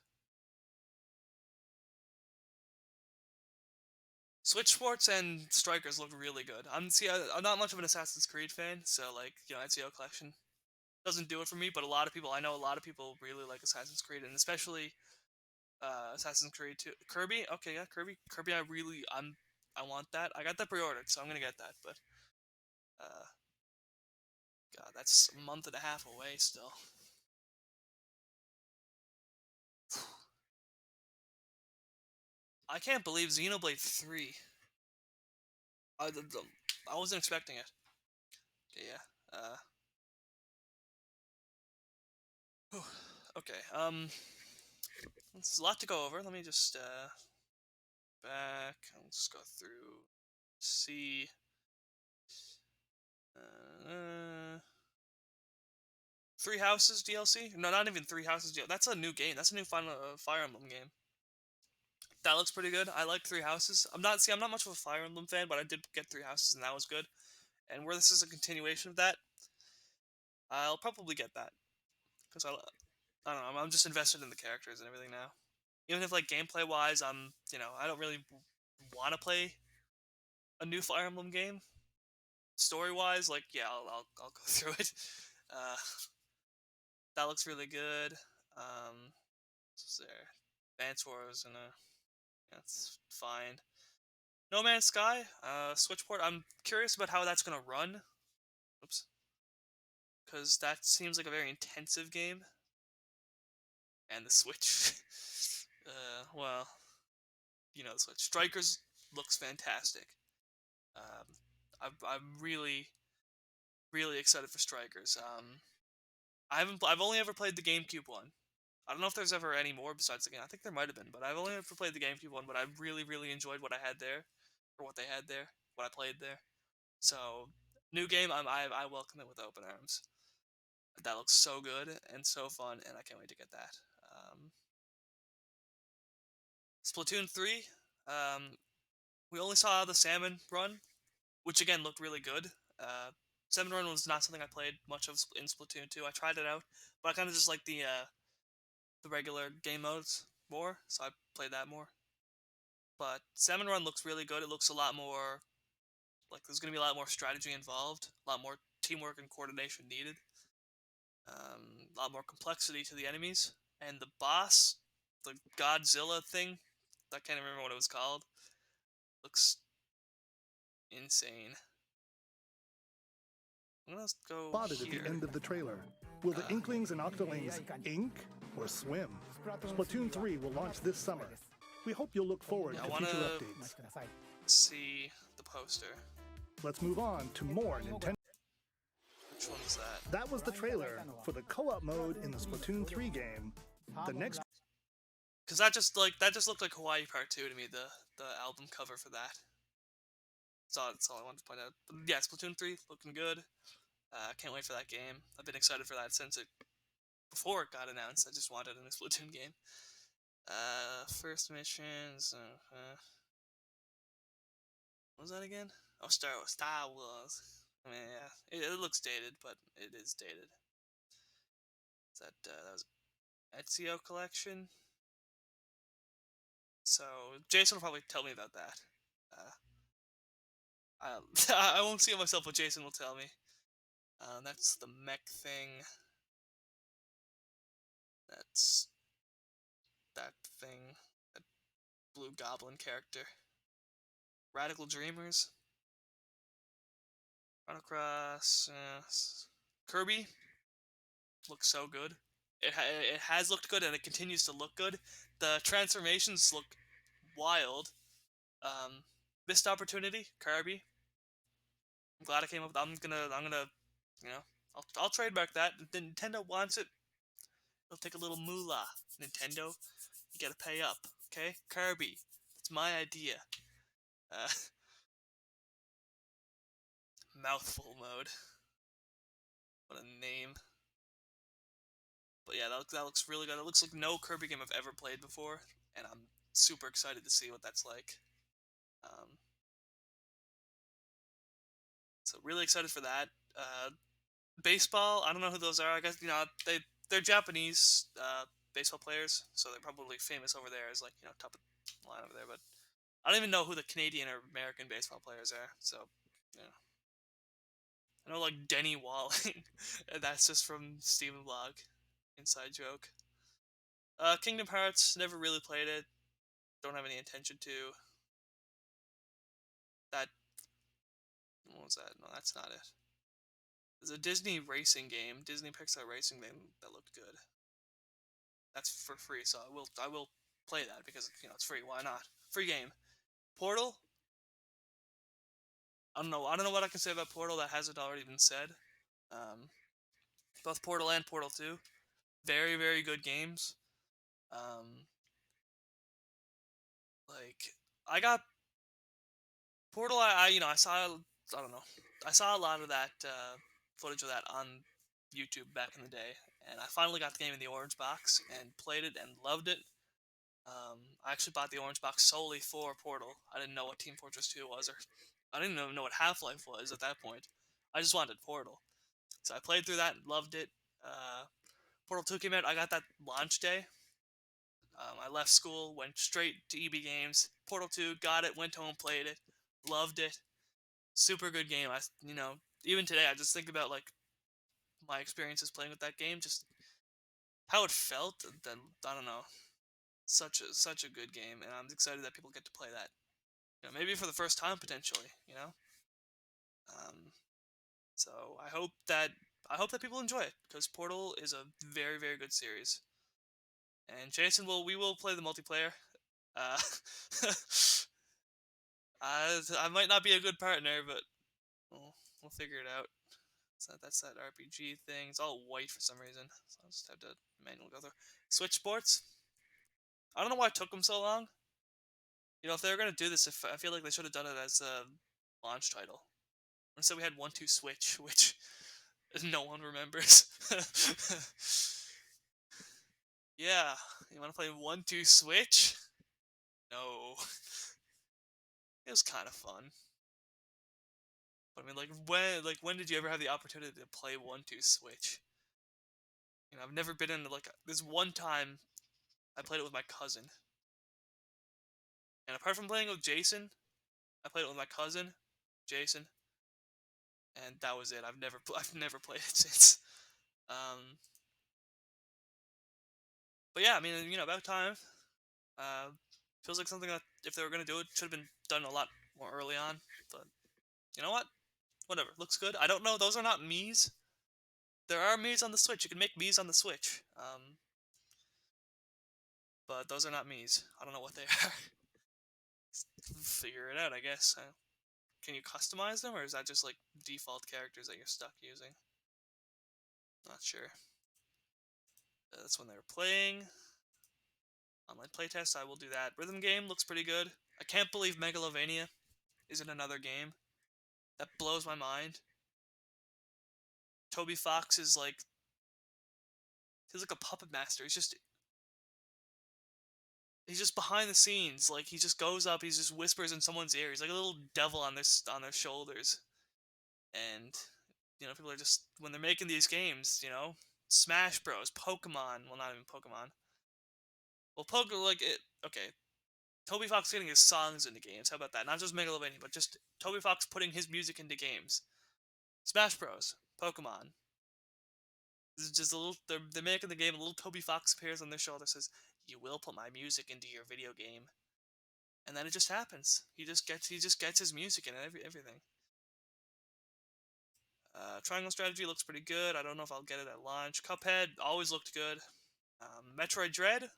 Switch Sports and Strikers look really good. I'm not much of an Assassin's Creed fan, so Ezio Collection doesn't do it for me. But I know a lot of people really like Assassin's Creed, and especially Assassin's Creed 2. Kirby, okay, yeah, Kirby. I want that. I got that pre-ordered, so I'm gonna get that. But God, that's a month and a half away still. I can't believe Xenoblade 3. I wasn't expecting it. Okay, yeah. Okay, there's a lot to go over. Let me just, back. I'll just go through. See. Three Houses DLC? No, not even Three Houses DLC. That's a new game. That's a new Fire Emblem game. That looks pretty good. I like Three Houses. I'm not much of a Fire Emblem fan, but I did get Three Houses, and that was good. And where this is a continuation of that, I'll probably get that. Because I don't know, I'm just invested in the characters and everything now. Even if, gameplay-wise, I don't really want to play a new Fire Emblem game. Story-wise, yeah, I'll go through it. That looks really good. What's there? Advance Wars, and that's fine. No Man's Sky, Switchport. I'm curious about how that's gonna run. Oops. Because that seems like a very intensive game. And the Switch. Well, the Switch. Strikers looks fantastic. I'm really, really excited for Strikers. I've only ever played the GameCube one. I don't know if there's ever any more besides the game. I think there might have been, but I've only ever played the GameCube one. But I really, really enjoyed what I had there, or what they had there, what I played there. So, new game, I welcome it with open arms. That looks so good and so fun, and I can't wait to get that. Splatoon 3, we only saw the Salmon run, which again looked really good. Salmon run was not something I played much of in Splatoon 2. I tried it out, but I kind of just like the regular game modes more, so I played that more. But Salmon Run looks really good. It looks a lot more Like, there's gonna be a lot more strategy involved, a lot more teamwork and coordination needed, a lot more complexity to the enemies, and the boss, the Godzilla thing, I can't remember what it was called, looks insane. I'm gonna go Spotted here. at the end of the trailer. Will the Inklings and Octolings ink or swim? Splatoon 3 will launch this summer. We hope you'll look forward to future updates. See the poster. Let's move on to more Nintendo. Which one is that? That was the trailer for the co-op mode in the Splatoon 3 game. The next... Because that just looked like Hawaii Part 2 to me, the album cover for that. That's all I wanted to point out. But yeah, Splatoon 3 looking good. Can't wait for that game. I've been excited for that before it got announced. I just wanted a new Splatoon game. First missions. What was that again? Oh, Star Wars. I mean, yeah, it looks dated, but it is dated. That was Ezio collection. So Jason will probably tell me about that. I won't see it myself, but Jason will tell me. That's the mech thing. That's that thing. That blue goblin character. Radical Dreamers. Chrono Cross. Kirby. Looks so good. It has looked good, and it continues to look good. The transformations look wild. Missed opportunity, Kirby. I'm glad I came up with. I'm gonna, you know, I'll trademark that. Nintendo wants it. It'll take a little moolah. Nintendo, you gotta pay up, okay? Kirby, it's my idea. Mouthful mode. What a name. But yeah, that looks really good. It looks like no Kirby game I've ever played before, and I'm super excited to see what that's like. So really excited for that. Baseball, I don't know who those are. I guess, they're Japanese baseball players, so they're probably famous over there as, like, top of the line over there, but I don't even know who the Canadian or American baseball players are, so, I know, like, Denny Walling, and that's just from Steven Blog. Inside joke. Kingdom Hearts, never really played it, don't have any intention to. What was that? No, that's not it. There's a Disney racing game, Disney Pixar racing game that looked good. That's for free, so I will play that because it's free. Why not? Free game. Portal. I don't know what I can say about Portal that hasn't already been said. Both Portal and Portal 2, very, very good games. Like, I got Portal. I saw, I don't know, I saw a lot of that footage of that on YouTube back in the day, and I finally got the game in the orange box and played it and loved it. I actually bought the orange box solely for Portal. I didn't know what Team Fortress 2 was, or I didn't even know what Half-Life was at that point. I just wanted Portal. So I played through that and loved it. Portal 2 came out, I got that launch day. I left school, went straight to EB Games. Portal 2, got it, went home, played it, loved it. Super good game. Even today, I just think about, like, my experiences playing with that game, just how it felt. Then I don't know, such a good game, and I'm excited that people get to play that. Maybe for the first time potentially. So I hope that people enjoy it, because Portal is a very, very good series. And Jason we will play the multiplayer. I might not be a good partner, but we'll figure it out. So that's that RPG thing. It's all white for some reason, so I'll just have to manually go through. Switch Sports. I don't know why it took them so long. If they were gonna do this, I feel like they should have done it as a launch title. Instead, we had 1-2 Switch, which no one remembers. Yeah, you want to play 1-2 Switch? No. It was kind of fun. But I mean, when did you ever have the opportunity to play 1-2 Switch? I've never been in, this one time I played it with my cousin. And apart from playing with Jason, I played it with my cousin, Jason, and that was it. I've never played it since. Um, but yeah, I mean, about time. Uh, feels like something that if they were gonna do it, should have been done a lot more early on. But you know what? Whatever. Looks good. I don't know. Those are not Mii's. There are Mii's on the Switch. You can make Mii's on the Switch. But those are not Mii's. I don't know what they are. Figure it out, I guess. Can you customize them, or is that just like default characters that you're stuck using? Not sure. That's when they were playing. Online playtest, I will do that. Rhythm game looks pretty good. I can't believe Megalovania is in another game. That blows my mind. Toby Fox is like... he's like a puppet master. He's just behind the scenes. Like, he just goes up, he just whispers in someone's ear. He's like a little devil on their shoulders. And, people are just... when they're making these games, Smash Bros, Pokemon... well, not even Pokemon. Well, okay. Toby Fox getting his songs into games. How about that? Not just Megalovania, but just Toby Fox putting his music into games. Smash Bros, Pokemon. This is just a little... they're making the game. A little Toby Fox appears on their shoulder, says, "You will put my music into your video game," and then it just happens. He just gets his music in everything. Triangle Strategy looks pretty good. I don't know if I'll get it at launch. Cuphead always looked good. Metroid Dread.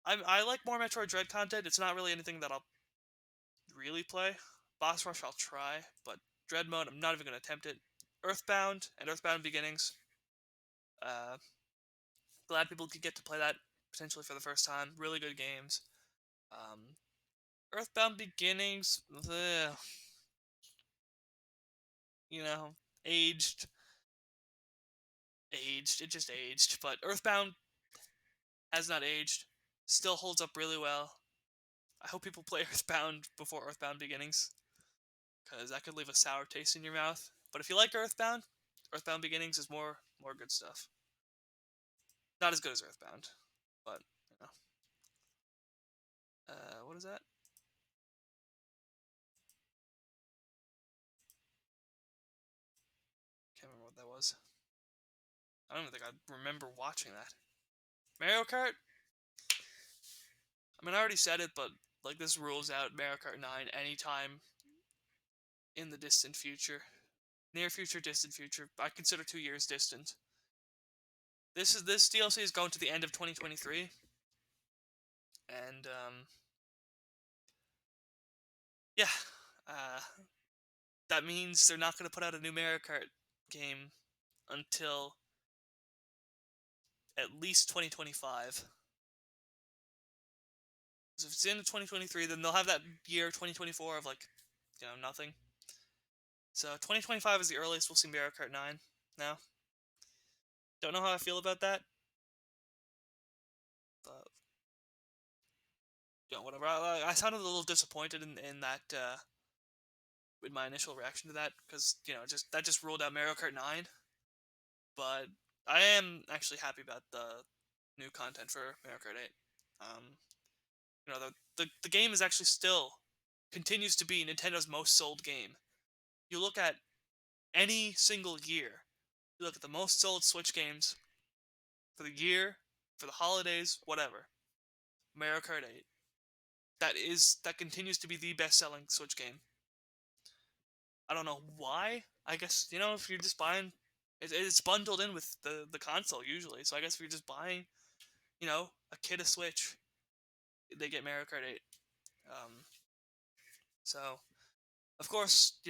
I like more Metroid Dread content. It's not really anything that I'll really play. Boss Rush I'll try, but Dread Mode I'm not even going to attempt it. Earthbound and Earthbound Beginnings. Glad people could get to play that potentially for the first time. Really good games. Earthbound Beginnings, ugh, aged. It just aged. But Earthbound has not aged. Still holds up really well. I hope people play Earthbound before Earthbound Beginnings, because that could leave a sour taste in your mouth. But if you like Earthbound, Earthbound Beginnings is more good stuff. Not as good as Earthbound, but what is that? Can't remember what that was. I don't even think I remember watching that. Mario Kart? I mean, I already said it, but like this rules out Mario Kart 9 anytime in the distant future. Near future, distant future. I consider 2 years distant. This DLC is going to the end of 2023. And yeah. That means they're not going to put out a new Mario Kart game until at least 2025. So if it's in 2023, then they'll have that year 2024 of like, nothing. So 2025 is the earliest we'll see Mario Kart 9 now. Don't know how I feel about that. But, whatever. I sounded a little disappointed in that, with my initial reaction to that, because, that just ruled out Mario Kart 9. But I am actually happy about the new content for Mario Kart 8. The game is actually still continues to be Nintendo's most sold game. You look at any single year, you look at the most sold Switch games for the year, for the holidays, whatever. Mario Kart 8. That continues to be the best-selling Switch game. I don't know why. I guess, if you're just buying... It's bundled in with the console, usually. So I guess if you're just buying, a kid a Switch, they get Mario Kart 8. So, of course,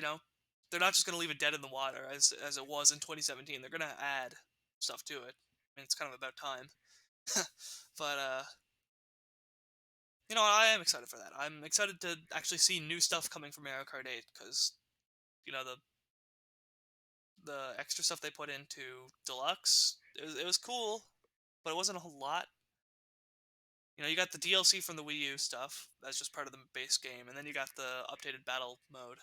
they're not just going to leave it dead in the water as it was in 2017. They're going to add stuff to it. I mean, it's kind of about time. But, I am excited for that. I'm excited to actually see new stuff coming from Mario Kart 8, because, the extra stuff they put into Deluxe, it was cool, but it wasn't a whole lot. You got the DLC from the Wii U stuff, that's just part of the base game, and then you got the updated battle mode.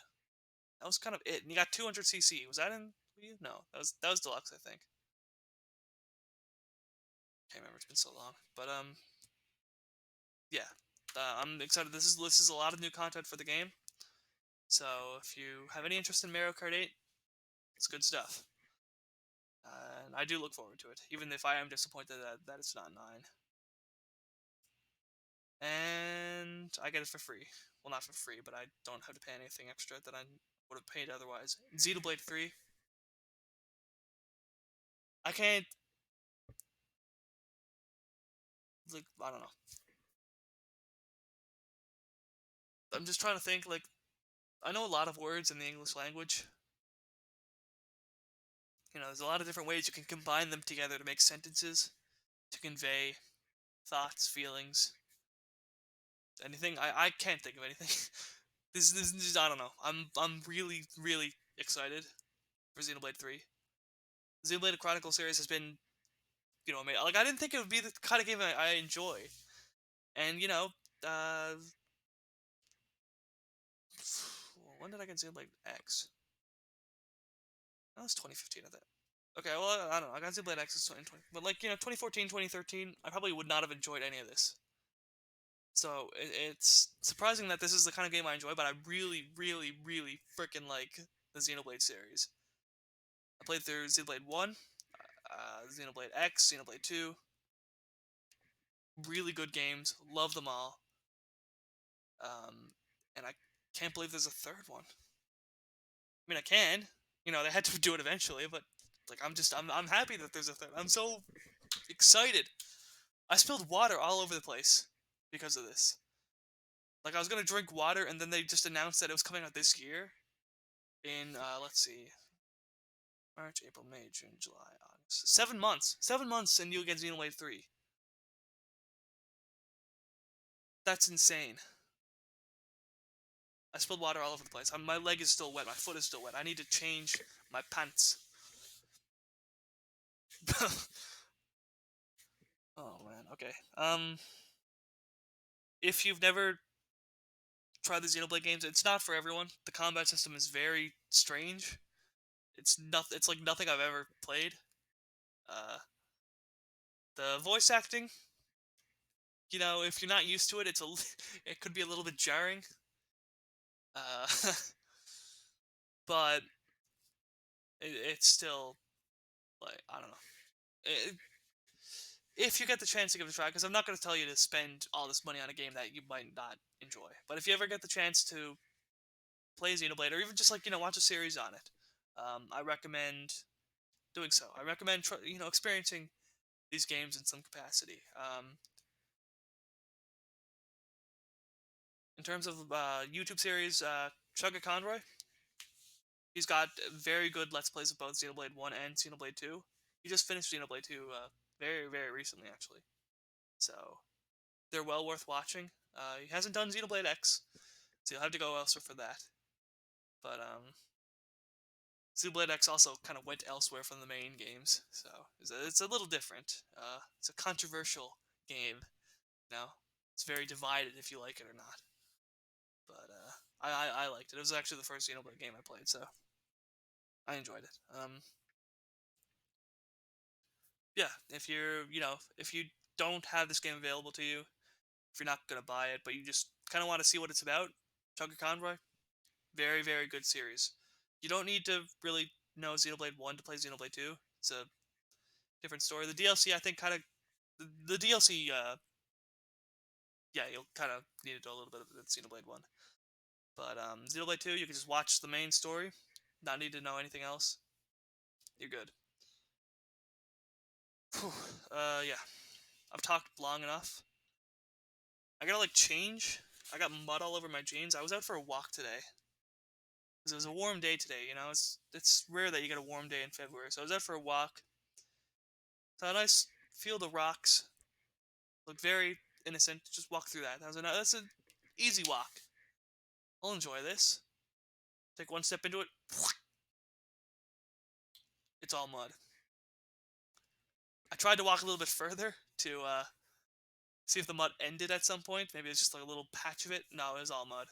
That was kind of it. And you got 200cc. Was that in Wii U? No, that was Deluxe, I think. Can't remember. It's been so long. But yeah, I'm excited. This is a lot of new content for the game. So if you have any interest in Mario Kart 8, it's good stuff. And I do look forward to it, even if I am disappointed that it's not 9. And I get it for free. Well, not for free, but I don't have to pay anything extra that I would have paid otherwise. Xenoblade 3. I can't... Like, I don't know. I'm just trying to think, like, I know a lot of words in the English language. You know, there's a lot of different ways you can combine them together to make sentences, to convey thoughts, feelings, anything. I can't think of anything. this I don't know. I'm really really excited for Xenoblade 3. The Xenoblade Chronicle series has been, you know, like I didn't think it would be the kind of game I enjoy, and you know, uh, when did I get Xenoblade X? That was 2015, I think. Okay, well, I don't know. I got Xenoblade X in 2020, but like, you know, 2014, 2013, I probably would not have enjoyed any of this. So it's surprising that this is the kind of game I enjoy, but I really, really, really freaking like the Xenoblade series. I played through Xenoblade 1, Xenoblade X, Xenoblade 2. Really good games. Love them all. And I can't believe there's a third one. I mean, I can. You know, they had to do it eventually, but like, I'm happy that there's a third. I'm so excited. I spilled water all over the place because of this. Like, I was gonna drink water, and then they just announced that it was coming out this year. In, let's see. March, April, May, June, July, August. 7 months. 7 months, and you'll get Xenoblade 3. That's insane. I spilled water all over the place. My leg is still wet. My foot is still wet. I need to change my pants. Oh, man. Okay. If you've never tried the Xenoblade games, it's not for everyone. The combat system is very strange. It's like nothing I've ever played. Uh, the voice acting, you know, if you're not used to it, it could be a little bit jarring. Uh, but it's still, like, I don't know. If you get the chance to give it a try, because I'm not going to tell you to spend all this money on a game that you might not enjoy. But if you ever get the chance to play Xenoblade, or even just, like, you know, watch a series on it, I recommend doing so. I recommend, you know, experiencing these games in some capacity. In terms of YouTube series, Chugga Conroy, he's got very good Let's Plays of both Xenoblade 1 and Xenoblade 2. He just finished Xenoblade 2 very, very recently, actually. So, they're well worth watching. He hasn't done Xenoblade X, so you'll have to go elsewhere for that. But, Xenoblade X also kind of went elsewhere from the main games, so it's a little different. It's a controversial game, you know? It's very divided if you like it or not. But, I liked it. It was actually the first Xenoblade game I played, so I enjoyed it. Yeah, if you're, you know, if you don't have this game available to you, if you're not gonna buy it, but you just kind of want to see what it's about, Chugga Conroy, very, very good series. You don't need to really know Xenoblade 1 to play Xenoblade 2. It's a different story. The DLC, I think, kind of... The DLC, yeah, you'll kind of need to know a little bit of the Xenoblade 1. But, Xenoblade 2, you can just watch the main story, not need to know anything else. You're good. Whew. Yeah. I've talked long enough. I gotta, like, change. I got mud all over my jeans. I was out for a walk today. Because it was a warm day today, you know? It's rare that you get a warm day in February. So I was out for a walk. Saw a nice field of rocks. Looked very innocent. Just walk through that. That's an easy walk. I'll enjoy this. Take one step into it. It's all mud. I tried to walk a little bit further to see if the mud ended at some point. Maybe it's just like a little patch of it. No, it was all mud.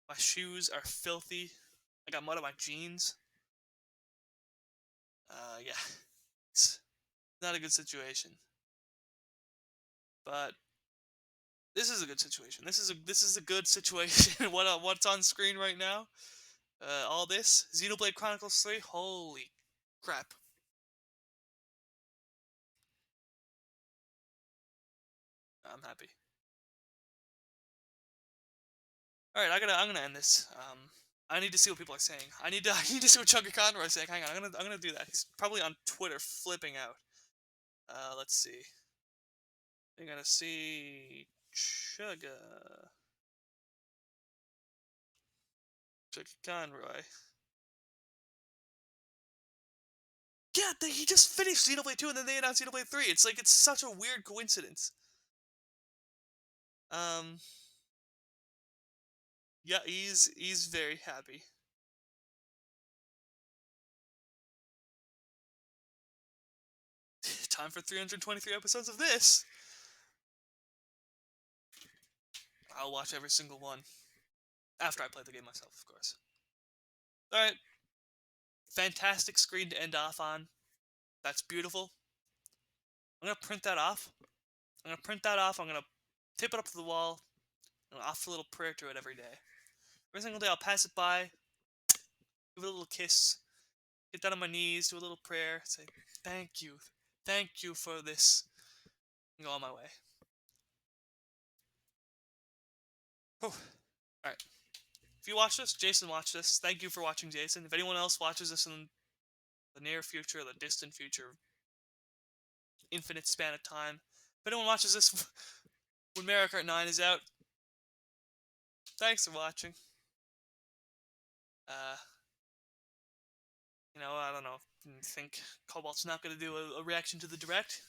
My shoes are filthy. I got mud on my jeans. Yeah. It's not a good situation. But This is a good situation. This is a good situation. What's on screen right now? All this Xenoblade Chronicles 3. Holy crap! I'm happy. All right, I'm gonna end this. I need to see what people are saying. I need to see what Chugga Conroy is saying. Hang on, I'm gonna do that. He's probably on Twitter flipping out. Let's see. You're gonna see Chugga Conroy. Yeah, he just finished Xenoblade 2 and then they announced Xenoblade 3. It's like, it's such a weird coincidence. Yeah, he's very happy. Time for 323 episodes of this. I'll watch every single one. After I play the game myself, of course. Alright. Fantastic screen to end off on. That's beautiful. I'm gonna print that off. I'm gonna tip it up to the wall. I'm gonna offer a little prayer to it every day. Every single day I'll pass it by, give it a little kiss, get down on my knees, do a little prayer, say, thank you for this, and go on my way. Alright. If you watch this, Jason watched this. Thank you for watching, Jason. If anyone else watches this in the near future, the distant future, infinite span of time, if anyone watches this when Mario Kart 9 is out, thanks for watching. I don't know. Think Cobalt's not gonna do a reaction to the Direct?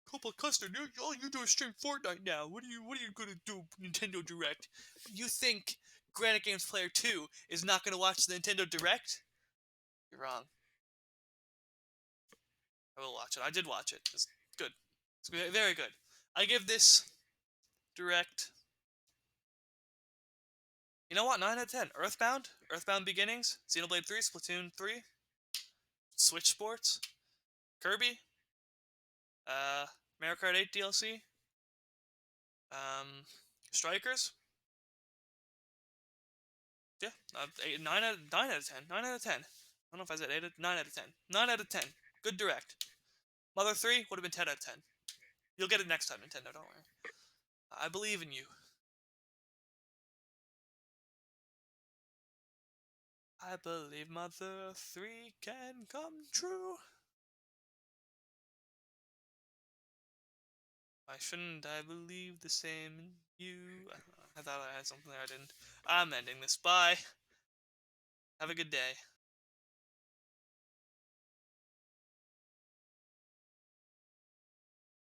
Cobalt Custard, all you do is stream Fortnite now. What are you gonna do, Nintendo Direct? You think Granite Games Player 2 is not gonna watch the Nintendo Direct? You're wrong. I will watch it. I did watch it. It's good. It's very good. I give this Direct... You know what? 9 out of 10. Earthbound? Earthbound Beginnings? Xenoblade 3? Splatoon 3? Switch Sports? Kirby? Mario Kart 8 DLC? Strikers? Yeah, 9 out of 10. 9 out of 10. I don't know if I said 9 out of 10. 9 out of 10. Good Direct. Mother 3 would have been 10 out of 10. You'll get it next time, Nintendo, don't worry. I believe in you. I believe Mother 3 can come true. Why shouldn't I believe the same in you? I thought I had something there, I didn't. I'm ending this. Bye. Have a good day.